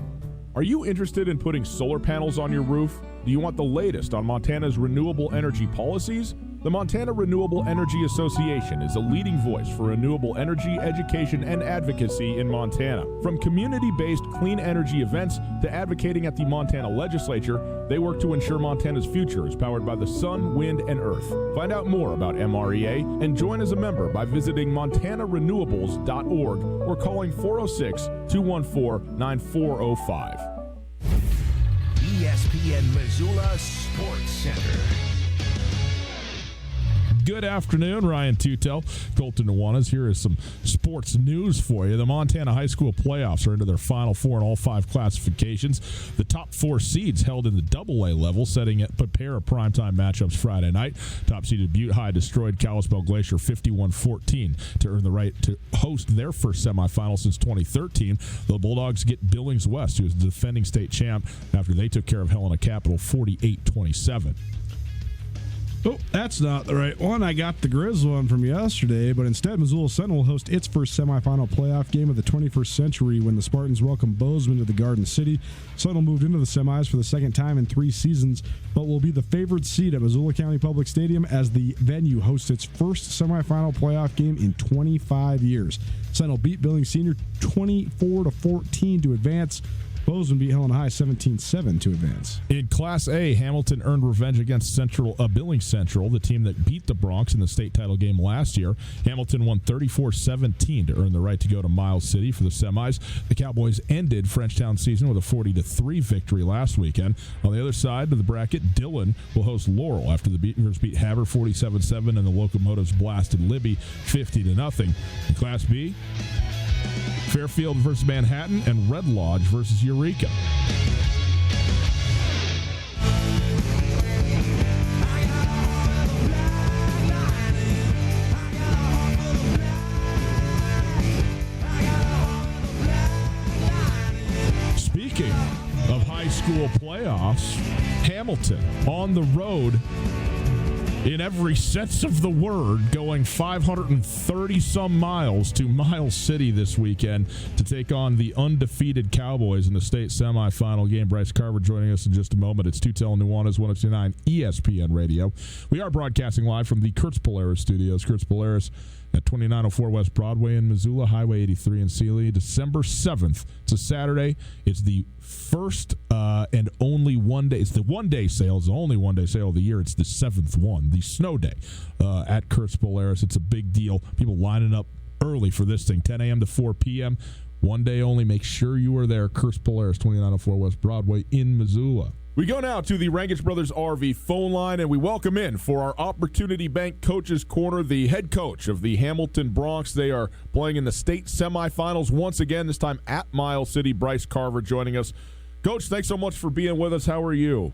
Are you interested in putting solar panels on your roof? Do you want the latest on Montana's renewable energy policies? The Montana Renewable Energy Association is a leading voice for renewable energy education and advocacy in Montana. From community-based clean energy events to advocating at the Montana legislature, they work to ensure Montana's future is powered by the sun, wind, and earth. Find out more about MREA and join as a member by visiting montanarenewables.org or calling 406-214-9405. ESPN Missoula Sports Center. Good afternoon, Ryan Tootell, Colton Nuanez. Here is some sports news for you. The Montana High School playoffs are into their Final Four in all 5 classifications. The top 4 seeds held in the AA level, setting a pair of primetime matchups Friday night. Top-seeded Butte High destroyed Kalispell Glacier 51-14 to earn the right to host their first semifinal since 2013. The Bulldogs get Billings West, who is the defending state champ, after they took care of Helena Capital 48-27. Oh, that's not the right one. I got the Grizz one from yesterday, but instead Missoula Sentinel will host its first semifinal playoff game of the 21st century when the Spartans welcome Bozeman to the Garden City. Sentinel moved into the semis for the second time in 3 seasons, but will be the favored seed at Missoula County Public Stadium as the venue hosts its first semifinal playoff game in 25 years. Sentinel beat Billings Senior 24-14 to advance. Bozeman beat Helena High 17-7 to advance. In Class A, Hamilton earned revenge against Billings Central, the team that beat the Bronx in the state title game last year. Hamilton won 34-17 to earn the right to go to Miles City for the semis. The Cowboys ended Frenchtown's season with a 40-3 victory last weekend. On the other side of the bracket, Dillon will host Laurel after the Beavers beat Haber 47-7 and the Locomotives blasted Libby 50-0. In Class B, Fairfield versus Manhattan, and Red Lodge versus Eureka. Speaking of high school playoffs, Hamilton on the road in every sense of the word, going 530-some miles to Miles City this weekend to take on the undefeated Cowboys in the state semifinal game. Bryce Carver joining us in just a moment. It's Tootell and Nuanez, 102.9 ESPN Radio. We are broadcasting live from the Kurtz Polaris studios. Kurtz Polaris at 2904 West Broadway in Missoula, Highway 83 in Sealy, December 7th. It's a Saturday. It's the first and only one-day. It's the one-day sale. It's the only one-day sale of the year. It's the 7th one, the snow day at Kurtz Polaris. It's a big deal. People lining up early for this thing, 10 a.m. to 4 p.m. One day only. Make sure you are there. Kurtz Polaris, 2904 West Broadway in Missoula. We go now to the Rangich Brothers RV phone line, and we welcome in for our Opportunity Bank Coaches Corner the head coach of the Hamilton Bronx. They are playing in the state semifinals once again, this time at Miles City. Bryce Carver joining us. Coach, thanks so much for being with us. How are you?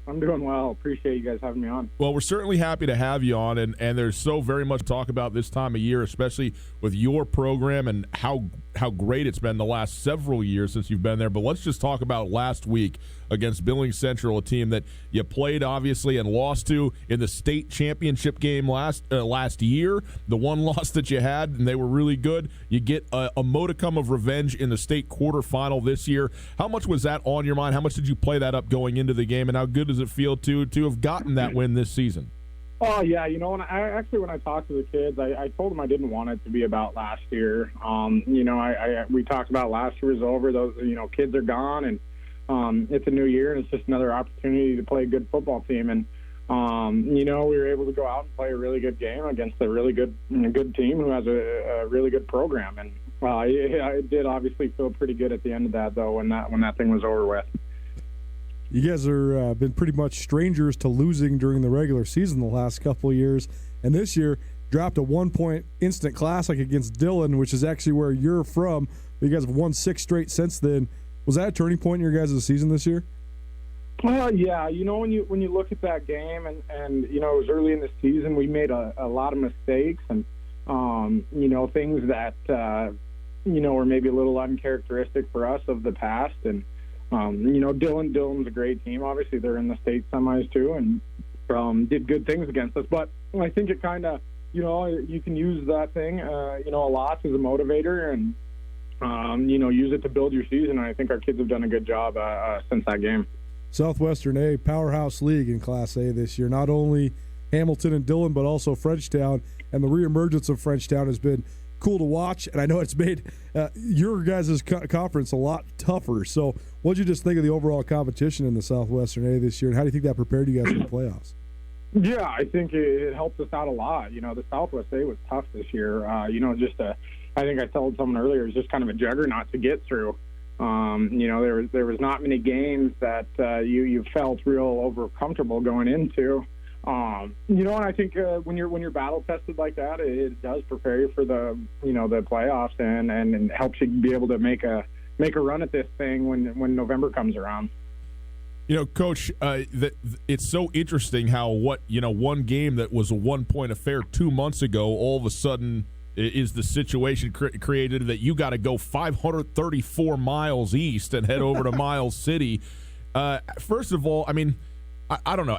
I'm doing well. Appreciate you guys having me on. Well, we're certainly happy to have you on, and there's so very much to talk about this time of year, especially with your program and how great it's been the last several years since you've been there. But let's just talk about last week against Billings Central, a team that you played, obviously, and lost to in the state championship game last year, the one loss that you had, and they were really good. You get a modicum of revenge in the state quarterfinal this year. How much was that on your mind? How much did you play that up going into the game, and how good does it feel to have gotten that win this season? Oh, yeah. You know, when I talked to the kids, I told them I didn't want it to be about last year. We talked about last year was over. Those, kids are gone, and it's a new year, and it's just another opportunity to play a good football team. And, we were able to go out and play a really good game against a really good team who has a really good program. And it did obviously feel pretty good at the end of that, though, when that thing was over with. You guys are been pretty much strangers to losing during the regular season the last couple of years, and this year dropped a 1-point instant classic against Dillon, which is actually where you're from. You guys have won 6 straight since then. Was that a turning point in your guys' season this year? Yeah. When you look at that game, and it was early in the season, we made a lot of mistakes, and things that were maybe a little uncharacteristic for us of the past, and. Dillon's a great team. Obviously, they're in the state semis too, and did good things against us. But I think it kind of, you can use that thing, a lot as a motivator and, use it to build your season. And I think our kids have done a good job since that game. Southwestern A, powerhouse league in Class A this year. Not only Hamilton and Dillon, but also Frenchtown. And the reemergence of Frenchtown has been cool to watch. And I know it's made your guys' conference a lot tougher. So what did you just think of the overall competition in the Southwestern A this year? And how do you think that prepared you guys for the playoffs? Yeah, I think it helped us out a lot. The Southwest A was tough this year. I think I told someone earlier, it was just kind of a juggernaut to get through. There was not many games that you felt real over comfortable going into. And I think when you're battle tested like that, it does prepare you for the playoffs and helps you be able to make a run at this thing when November comes around. Coach, it's so interesting how one game that was a 1-point affair 2 months ago, all of a sudden is the situation created that you got to go 534 miles east and head over to Miles City. First of all, I mean, I don't know.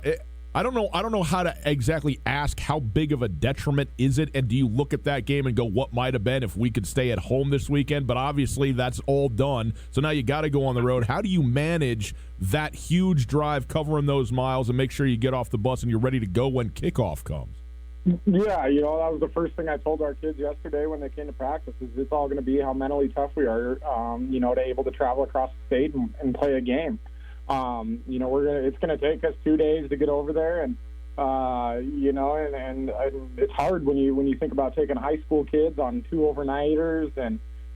I don't know how to exactly ask how big of a detriment is it, and do you look at that game and go, what might have been if we could stay at home this weekend? But obviously that's all done, so now you got to go on the road. How do you manage that huge drive, covering those miles, and make sure you get off the bus and you're ready to go when kickoff comes? Yeah, that was the first thing I told our kids yesterday when they came to practice, is it's all going to be how mentally tough we are, to able to travel across the state and play a game. It's going to take us 2 days to get over there, and it's hard when you think about taking high school kids on 2 overnighters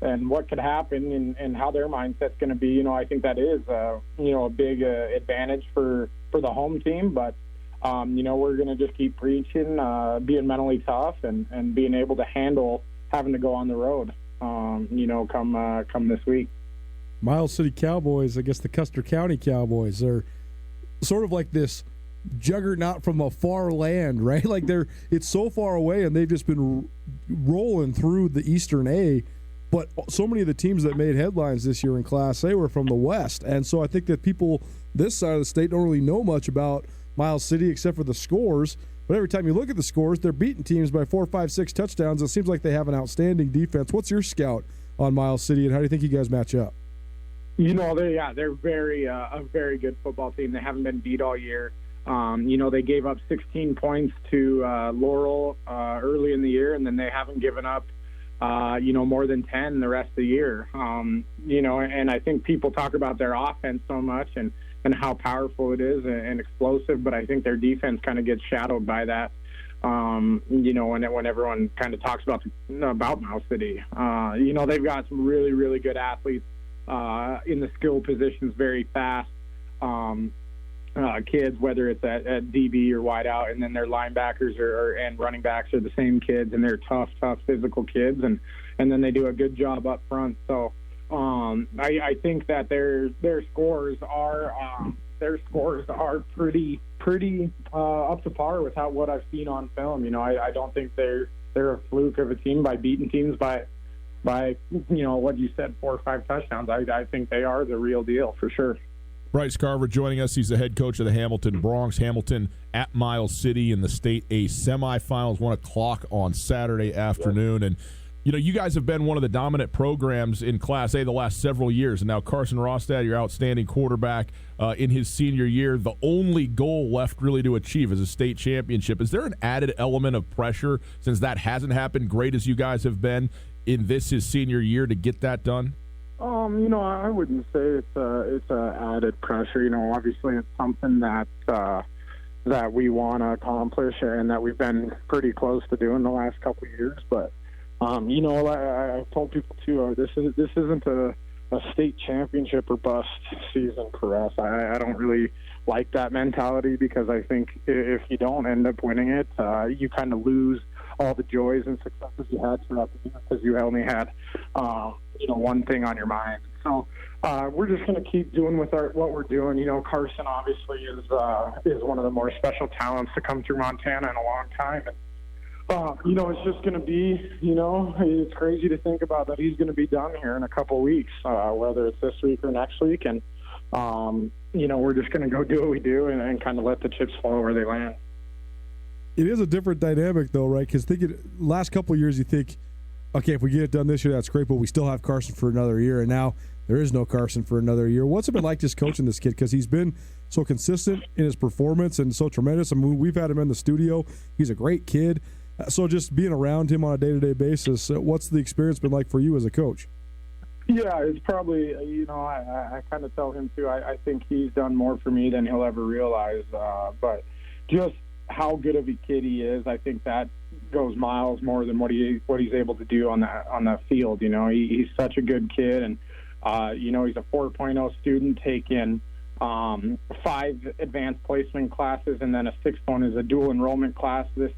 and what could happen and how their mindset's going to be. I think that is a big advantage for the home team, but we're going to just keep preaching, being mentally tough and being able to handle having to go on the road, come this week. Miles City Cowboys, I guess the Custer County Cowboys, are sort of like this juggernaut from a far land, right? Like it's so far away, and they've just been rolling through the Eastern A. But so many of the teams that made headlines this year in Class A were from the West. And so I think that people this side of the state don't really know much about Miles City except for the scores. But every time you look at the scores, they're beating teams by 4, 5, 6 touchdowns. It seems like they have an outstanding defense. What's your scout on Miles City, and how do you think you guys match up? They're very a very good football team. They haven't been beat all year. They gave up 16 points to Laurel early in the year, and then they haven't given up, more than 10 the rest of the year. And I think people talk about their offense so much and how powerful it is and explosive, but I think their defense kind of gets shadowed by that. When everyone kind of talks about Miles City, they've got some really, really good athletes in the skill positions, very fast kids, whether it's at DB or wide out, and then their linebackers and running backs are the same kids, and they're tough, physical kids, and then they do a good job up front. So I think that their scores are pretty up to par with what I've seen on film. I don't think they're a fluke of a team by beating teams by what you said, 4 or 5 touchdowns. I think they are the real deal for sure. Bryce Carver joining us. He's the head coach of the Hamilton Bronx. Hamilton at Miles City in the State A semifinals, 1 o'clock on Saturday afternoon. And you guys have been one of the dominant programs in Class A the last several years. And now Carson Rostad, your outstanding quarterback in his senior year, the only goal left really to achieve is a state championship. Is there an added element of pressure, since that hasn't happened, great as you guys have been in his senior year, to get that done? I wouldn't say it's a added pressure. Obviously it's something that we want to accomplish and that we've been pretty close to doing the last couple of years. But I've told people too, this isn't a state championship or bust season for us. I don't really like that mentality, because I think if you don't end up winning it, you kind of lose all the joys and successes you had throughout the year, because you only had one thing on your mind. So we're just going to keep doing what we're doing. Carson obviously is one of the more special talents to come through Montana in a long time. And it's just going to be, it's crazy to think about that he's going to be done here in a couple of weeks, whether it's this week or next week. And, we're just going to go do what we do and kind of let the chips fall where they land. It is a different dynamic, though, right? Because last couple of years, you think, okay, if we get it done this year, that's great, but we still have Carson for another year, and now there is no Carson for another year. What's it been like just coaching this kid? Because he's been so consistent in his performance and so tremendous. I mean, we've had him in the studio. He's a great kid. So just being around him on a day-to-day basis, what's the experience been like for you as a coach? Yeah, it's probably, I kind of tell him, too, I think he's done more for me than he'll ever realize. But just how good of a kid he is, I think that goes miles more than what he's able to do on the field. He's such a good kid, and he's a 4.0 student taking 5 advanced placement classes, and then a 6th one is a dual enrollment class this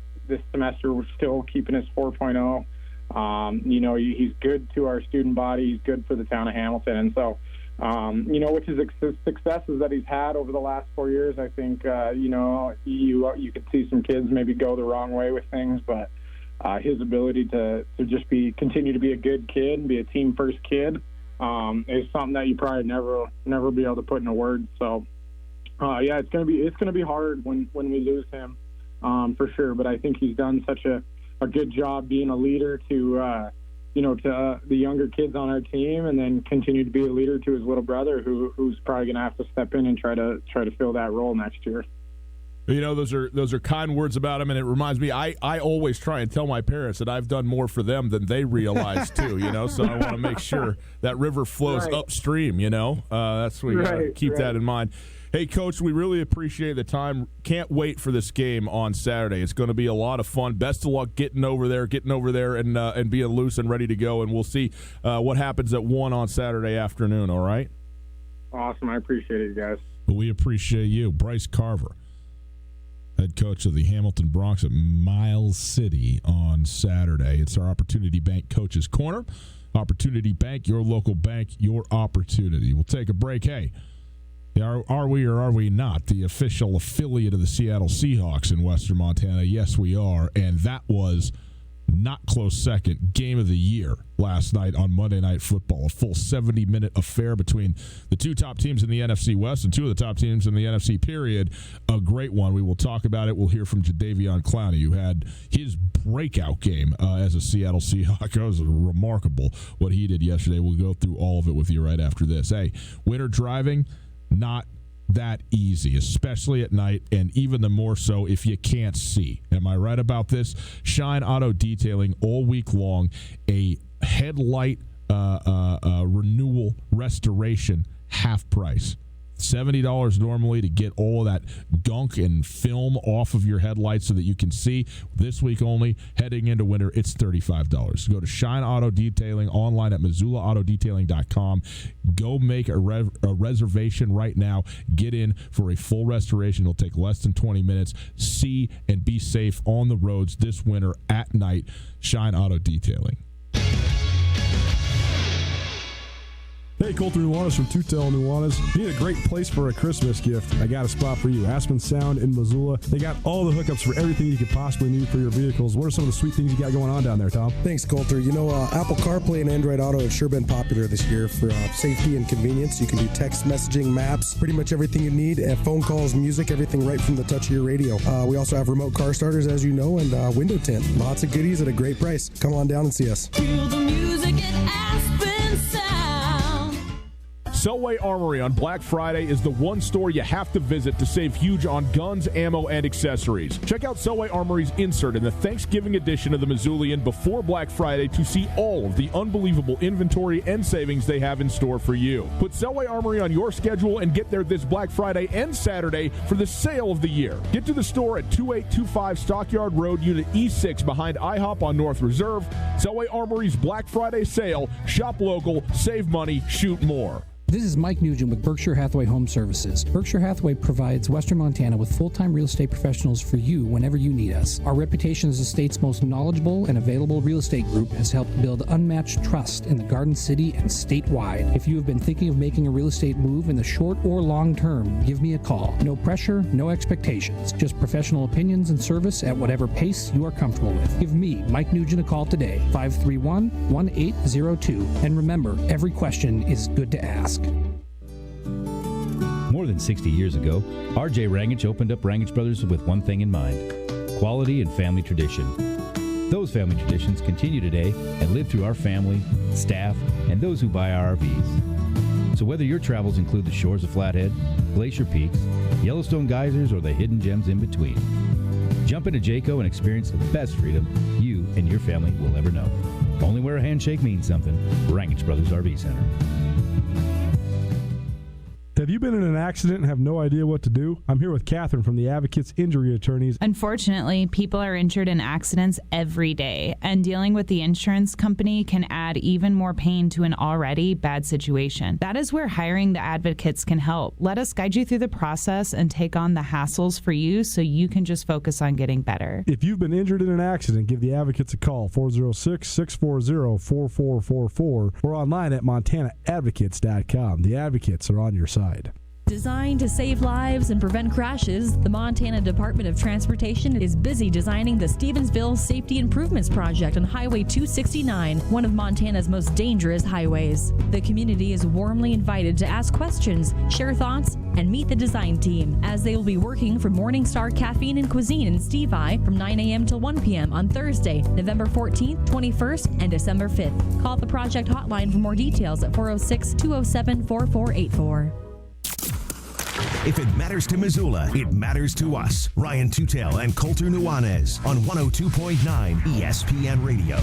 semester. We're still keeping his 4.0. He's good to our student body. He's good for the town of Hamilton, and so with his successes that he's had over the last 4 years, I think, you could see some kids maybe go the wrong way with things, but his ability to just continue to be a good kid and be a team first kid is something that you probably never be able to put into words. So, it's gonna be hard when we lose him, for sure. But I think he's done such a good job being a leader to the younger kids on our team, and then continue to be a leader to his little brother, who's probably going to have to step in and try to fill that role next year. Those are kind words about him, and it reminds me, I always try and tell my parents that I've done more for them than they realize too. So I want to make sure that river flows upstream. That's what you got to keep that in mind. Hey, Coach, we really appreciate the time. Can't wait for this game on Saturday. It's going to be a lot of fun. Best of luck getting over there and being loose and ready to go, and we'll see what happens at 1 on Saturday afternoon, all right? Awesome. I appreciate it, guys. Well, we appreciate you. Bryce Carver, head coach of the Hamilton Bronx at Miles City on Saturday. It's our Opportunity Bank Coach's Corner. Opportunity Bank, your local bank, your opportunity. We'll take a break. Hey, are we or are we not the official affiliate of the Seattle Seahawks in Western Montana? Yes, we are, and that was not close second game of the year last night on Monday Night Football. A full 70-minute affair between the two top teams in the NFC West and two of the top teams in the NFC, period. A great one. We will talk about it. We'll hear from Jadeveon Clowney, who had his breakout game as a Seattle Seahawk. It was remarkable what he did yesterday. We'll go through all of it with you right after this. Hey, winter driving, not that easy, especially at night, and even the more so if you can't see. Am I right about this? Shine Auto Detailing all week long, a headlight renewal restoration half price. $70 normally to get all of that gunk and film off of your headlights so that you can see. This week only, heading into winter, it's $35. Go to Shine Auto Detailing online at MissoulaAutoDetailing.com. Go make a reservation right now. Get in for a full restoration. It'll take less than 20 minutes. See and be safe on the roads this winter at night. Shine Auto Detailing. Hey, Colter Nuanez from Tootell Nuanez. You need a great place for a Christmas gift. I got a spot for you. Aspen Sound in Missoula. They got all the hookups for everything you could possibly need for your vehicles. What are some of the sweet things you got going on down there, Tom? Thanks, Colter. Apple CarPlay and Android Auto have sure been popular this year for safety and convenience. You can do text messaging, maps, pretty much everything you need, phone calls, music, everything right from the touch of your radio. We also have remote car starters, as you know, and window tint. Lots of goodies at a great price. Come on down and see us. Feel the music at Aspen Sound. Selway Armory on Black Friday is the one store you have to visit to save huge on guns, ammo, and accessories. Check out Selway Armory's insert in the Thanksgiving edition of the Missoulian before Black Friday to see all of the unbelievable inventory and savings they have in store for you. Put Selway Armory on your schedule and get there this Black Friday and Saturday for the sale of the year. Get to the store at 2825 Stockyard Road, Unit E6 behind IHOP on North Reserve. Selway Armory's Black Friday sale. Shop local, save money, shoot more. This is Mike Nugent with Berkshire Hathaway Home Services. Berkshire Hathaway provides Western Montana with full-time real estate professionals for you whenever you need us. Our reputation as the state's most knowledgeable and available real estate group has helped build unmatched trust in the Garden City and statewide. If you have been thinking of making a real estate move in the short or long term, give me a call. No pressure, no expectations. Just professional opinions and service at whatever pace you are comfortable with. Give me, Mike Nugent, a call today, 531-1802. And remember, every question is good to ask. More than 60 years ago, R.J. Rangich opened up Rangich Brothers with one thing in mind: quality, and family tradition. Those family traditions continue today and live through our family, staff, and those who buy our RVs. So whether your travels include the shores of Flathead, Glacier Peaks, Yellowstone geysers, or the hidden gems in between, jump into Jayco and experience the best freedom you and your family will ever know. Only where a handshake means something. Rangich Brothers RV Center. Have you been in an accident and have no idea what to do? I'm here with Catherine from the Advocates Injury Attorneys. Unfortunately, people are injured in accidents every day, and dealing with the insurance company can add even more pain to an already bad situation. That is where hiring the advocates can help. Let us guide you through the process and take on the hassles for you so you can just focus on getting better. If you've been injured in an accident, give the Advocates a call, 406-640-4444, or online at montanaadvocates.com. The Advocates are on your side. Designed to save lives and prevent crashes, the Montana Department of Transportation is busy designing the Stevensville Safety Improvements Project on Highway 269, one of Montana's most dangerous highways. The community is warmly invited to ask questions, share thoughts, and meet the design team, as they will be working for Morningstar Caffeine and Cuisine in Stevie from 9 a.m. till 1 p.m. on Thursday, November 14th, 21st, and December 5th. Call the project hotline for more details at 406-207-4484. If it matters to Missoula, it matters to us. Ryan Tootell and Colter Nuanez on 102.9 ESPN Radio.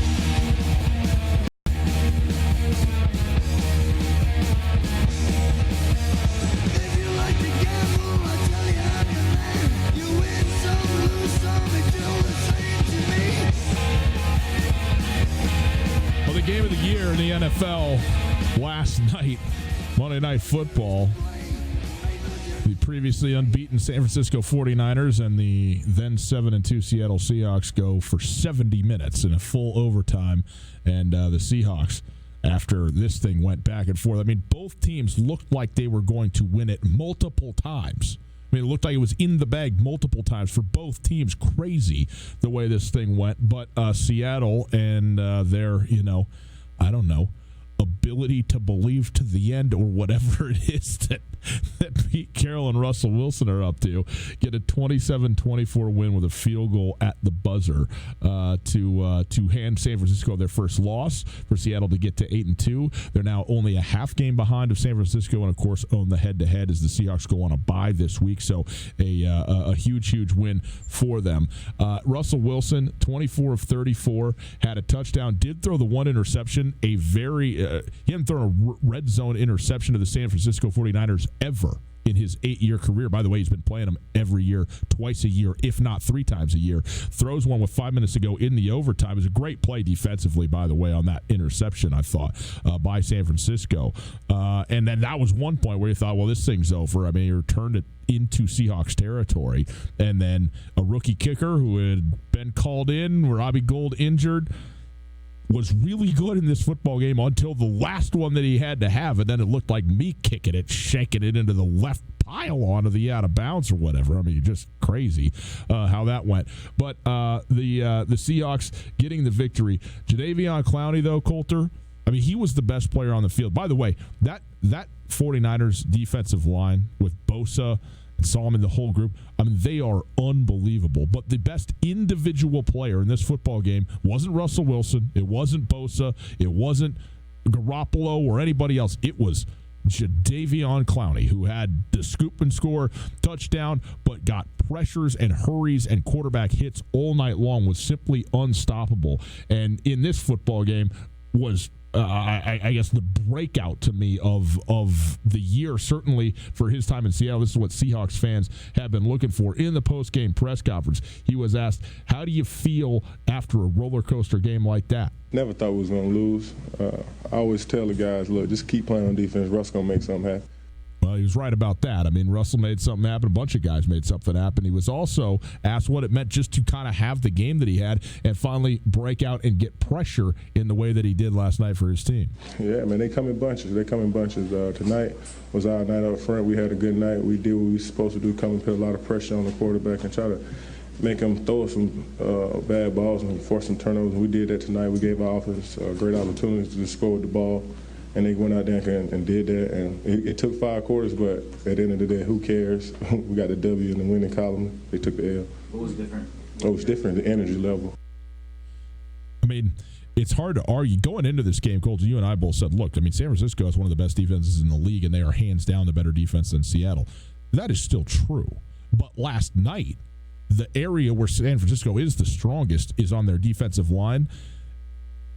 Well, the game of the year in the NFL last night, Monday Night Football. The previously unbeaten San Francisco 49ers and the then 7-2 Seattle Seahawks go for 70 minutes in a full overtime. And the Seahawks, after this thing went back and forth, I mean, both teams looked like they were going to win it multiple times. I mean, it looked like it was in the bag multiple times for both teams. Crazy the way this thing went. But Seattle and their, I don't know, ability to believe to the end, or whatever it is that Pete Carroll and Russell Wilson are up to, get a 27-24 win with a field goal at the buzzer to hand San Francisco their first loss, for Seattle to get to 8-2. They're now only a half game behind of San Francisco, and of course own the head-to-head as the Seahawks go on a bye this week. So a huge win for them. Russell Wilson, 24 of 34, had a touchdown, did throw the one interception, he hadn't thrown a red zone interception to the San Francisco 49ers ever in his 8-year career. By the way, he's been playing them every year, twice a year, if not 3 times a year. Throws one with 5 minutes to go in the overtime. It was a great play defensively, by the way, on that interception, I thought, by San Francisco. And then that was one point where you thought, well, this thing's over. I mean, he returned it into Seahawks territory. And then a rookie kicker who had been called in, Robbie Gould injured, was really good in this football game until the last one that he had to have, and then it looked like me kicking it, shanking it into the left pylon of the out of bounds or whatever. I mean, just crazy how that went. But the Seahawks getting the victory. Jadeveon Clowney, though, Colter, I mean, he was the best player on the field. By the way, that 49ers defensive line with Bosa and Solomon, the whole group, I mean, they are unbelievable. But the best individual player in this football game wasn't Russell Wilson. It wasn't Bosa. It wasn't Garoppolo or anybody else. It was Jadeveon Clowney, who had the scoop and score touchdown, but got pressures and hurries and quarterback hits all night long, was simply unstoppable. And in this football game was I guess the breakout to me of the year, certainly for his time in Seattle. This is what Seahawks fans have been looking for. In the post-game press conference, he was asked, how do you feel after a roller coaster game like that? Never thought we was going to lose. I always tell the guys, look, just keep playing on defense. Russ going to make something happen. Well, he was right about that. I mean, Russell made something happen. A bunch of guys made something happen. He was also asked what it meant just to kind of have the game that he had and finally break out and get pressure in the way that he did last night for his team. Yeah, man, they come in bunches. They come in bunches. Tonight was our night up front. We had a good night. We did what we were supposed to do, come and put a lot of pressure on the quarterback and try to make him throw some bad balls and force some turnovers. We did that tonight. We gave our offense great opportunities to score with the ball. And they went out there and did that. And it took 5 quarters, but at the end of the day, who cares? We got the W in the winning column. They took the L. What was different it was different, the energy level. I mean, it's hard to argue. Going into this game, Colton, you and I both said, look, I mean, San Francisco is one of the best defenses in the league, and they are hands down the better defense than Seattle. That is still true. But last night, the area where San Francisco is the strongest is on their defensive line.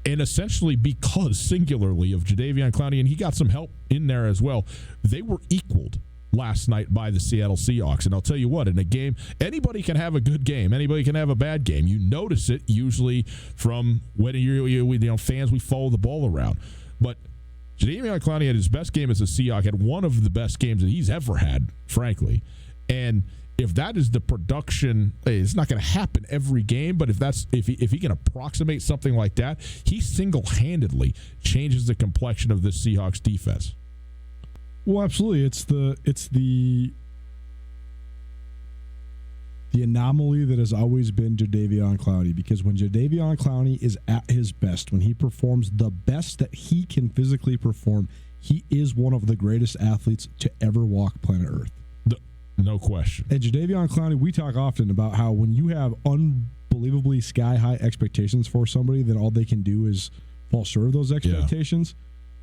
And essentially because singularly of Jadeveon Clowney, and he got some help in there as well, they were equaled last night by the Seattle Seahawks. And I'll tell you what, in a game, anybody can have a good game. Anybody can have a bad game. You notice it usually from when you fans, we follow the ball around. But Jadeveon Clowney had his best game as a Seahawk, had one of the best games that he's ever had, frankly. And if that is the production, it's not going to happen every game, but if he can approximate something like that, he single-handedly changes the complexion of this Seahawks defense. Well, absolutely. It's the anomaly that has always been Jadeveon Clowney, because when Jadeveon Clowney is at his best, when he performs the best that he can physically perform, he is one of the greatest athletes to ever walk planet Earth. No question. And Jadeveon Clowney, we talk often about how when you have unbelievably sky-high expectations for somebody, then all they can do is fall short of those expectations.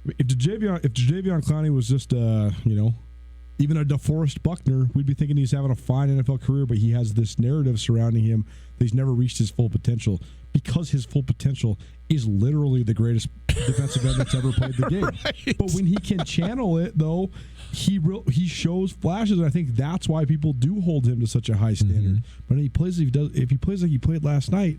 Yeah. If Jadeveon Clowney was just, even a DeForest Buckner, we'd be thinking he's having a fine NFL career, but he has this narrative surrounding him that he's never reached his full potential, because his full potential is literally the greatest defensive end that's ever played the game. Right. But when he can channel it, though, he shows flashes, and I think that's why people do hold him to such a high standard. Mm-hmm. But if he plays like he played last night,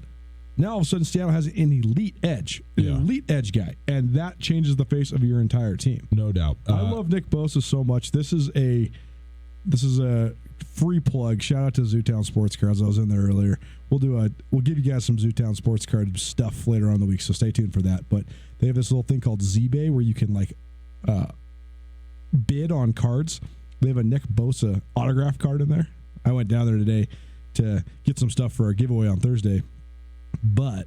now all of a sudden Seattle has an elite edge guy, and that changes the face of your entire team. No doubt. I love Nick Bosa so much. This is a free plug. Shout out to Zootown Sports Cards. I was in there earlier. We'll give you guys some Zootown Sports Card stuff later on in the week, so stay tuned for that. But they have this little thing called Z-Bay where you can bid on cards. They have a Nick Bosa autograph card in there. I went down there today to get some stuff for our giveaway on Thursday, but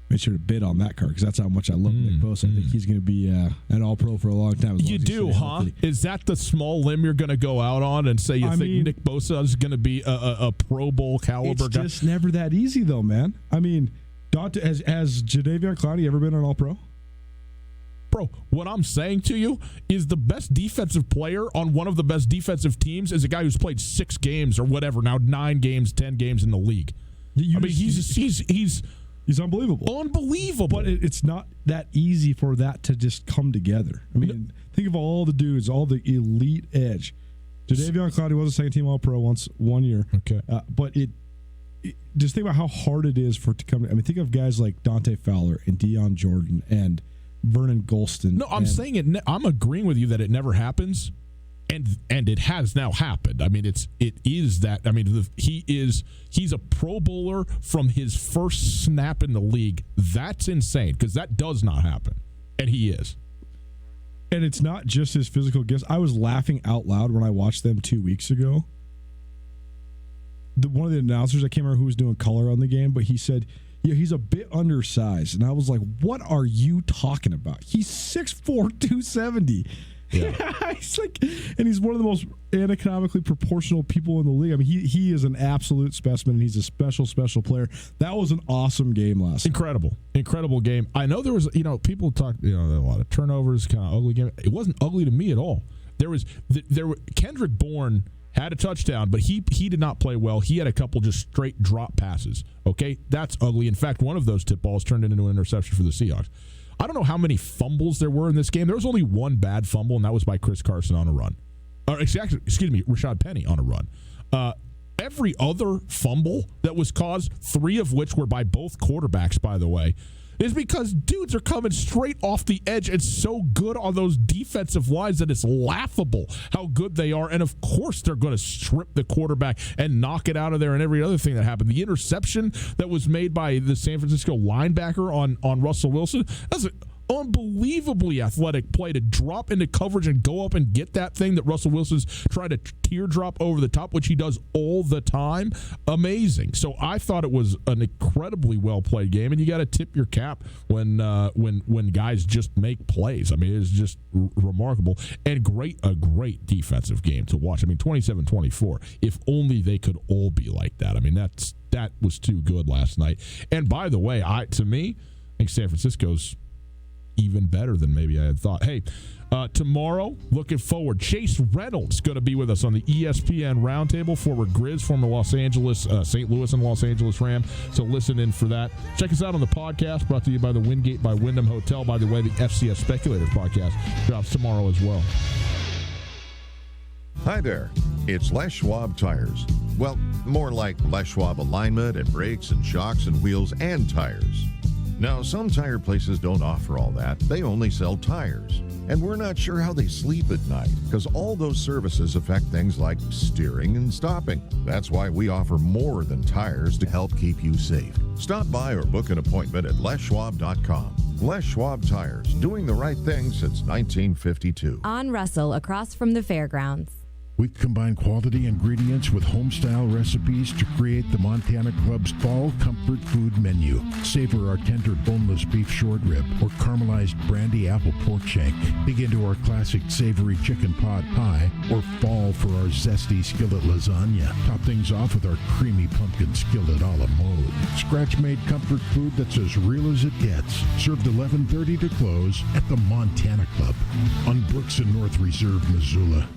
made sure to bid on that card because that's how much I love Nick Bosa. I think he's going to be an All-Pro for a long time. You do, huh? Healthy. Is that the small limb you're going to go out on and say you think Nick Bosa is going to be a Pro Bowl caliber guy? It's just never that easy, though, man. I mean, has Jadeveon Clowney ever been an All-Pro? Bro, what I'm saying to you is the best defensive player on one of the best defensive teams is a guy who's played 6 games or whatever, now 9 games, 10 games in the league. He's unbelievable. Unbelievable. But it's not that easy for that to just come together. I mean, think of all the dudes, all the elite edge. Jadeveon Clowney was a second-team All-Pro one year. Okay. But just think about how hard it is for it to come. I mean, think of guys like Dante Fowler and Deion Jordan and Vernon Golston. No, I'm saying it. I'm agreeing with you that it never happens, and it has now happened. I mean, it is that. I mean, he's a Pro Bowler from his first snap in the league. That's insane because that does not happen, and he is. And it's not just his physical gifts. I was laughing out loud when I watched them 2 weeks ago. One of the announcers, I can't remember who was doing color on the game, but he said, yeah, he's a bit undersized. And I was like, what are you talking about? He's 6'4", 270. Yeah. He's one of the most anatomically proportional people in the league. I mean, he is an absolute specimen, and he's a special, special player. That was an awesome game last night. Incredible game. I know there was, people talk, a lot of turnovers, kind of ugly game. It wasn't ugly to me at all. Kendrick Bourne had a touchdown, but he did not play well. He had a couple just straight drop passes. Okay, that's ugly. In fact, one of those tip balls turned into an interception for the Seahawks. I don't know how many fumbles there were in this game. There was only one bad fumble, and that was by Chris Carson on a run. Rashad Penny on a run. Every other fumble that was caused, 3 of which were by both quarterbacks, by the way, is because dudes are coming straight off the edge and so good on those defensive lines that it's laughable how good they are. And, of course, they're going to strip the quarterback and knock it out of there and every other thing that happened. The interception that was made by the San Francisco linebacker on Russell Wilson, that's an unbelievably athletic play to drop into coverage and go up and get that thing that Russell Wilson's trying to teardrop over the top, which he does all the time. Amazing. So I thought it was an incredibly well-played game, and you got to tip your cap when guys just make plays. I mean, it's just remarkable and a great defensive game to watch. I mean, 27-24. If only they could all be like that. I mean, that was too good last night. And by the way, to me, I think San Francisco's even better than maybe I had thought. Hey, tomorrow, looking forward, Chase Reynolds going to be with us on the ESPN Roundtable, former Grizz, former Los Angeles, St. Louis and Los Angeles Ram. So listen in for that. Check us out on the podcast brought to you by the Wingate by Wyndham Hotel. By the way, the FCS Speculators podcast drops tomorrow as well. Hi there, it's Les Schwab Tires. Well, more like Les Schwab alignment and brakes and shocks and wheels and tires. Now, some tire places don't offer all that. They only sell tires. And we're not sure how they sleep at night because all those services affect things like steering and stopping. That's why we offer more than tires to help keep you safe. Stop by or book an appointment at leschwab.com. Les Schwab Tires, doing the right thing since 1952. On Russell, across from the fairgrounds. We combine quality ingredients with home-style recipes to create the Montana Club's fall comfort food menu. Savor our tender boneless beef short rib or caramelized brandy apple pork shank. Dig into our classic savory chicken pot pie or fall for our zesty skillet lasagna. Top things off with our creamy pumpkin skillet a la mode. Scratch-made comfort food that's as real as it gets. Served 11:30 to close at the Montana Club on Brooks and North Reserve, Missoula.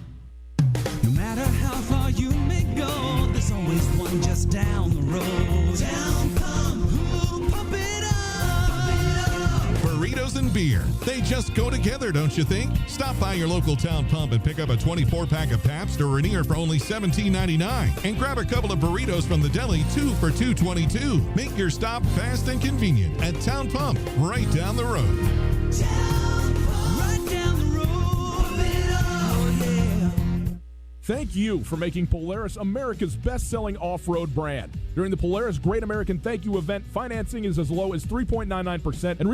No matter how far you may go, there's always one just down the road. Down come who pump it up. Burritos and beer, they just go together, don't you think? Stop by your local Town Pump and pick up a 24-pack of Pabst or Rainier for only $17.99. And grab a couple of burritos from the deli, 2 for $2.22. Make your stop fast and convenient at Town Pump, right down the road. Right down the road. Thank you for making Polaris America's best-selling off-road brand. During the Polaris Great American Thank You event, financing is as low as 3.99% and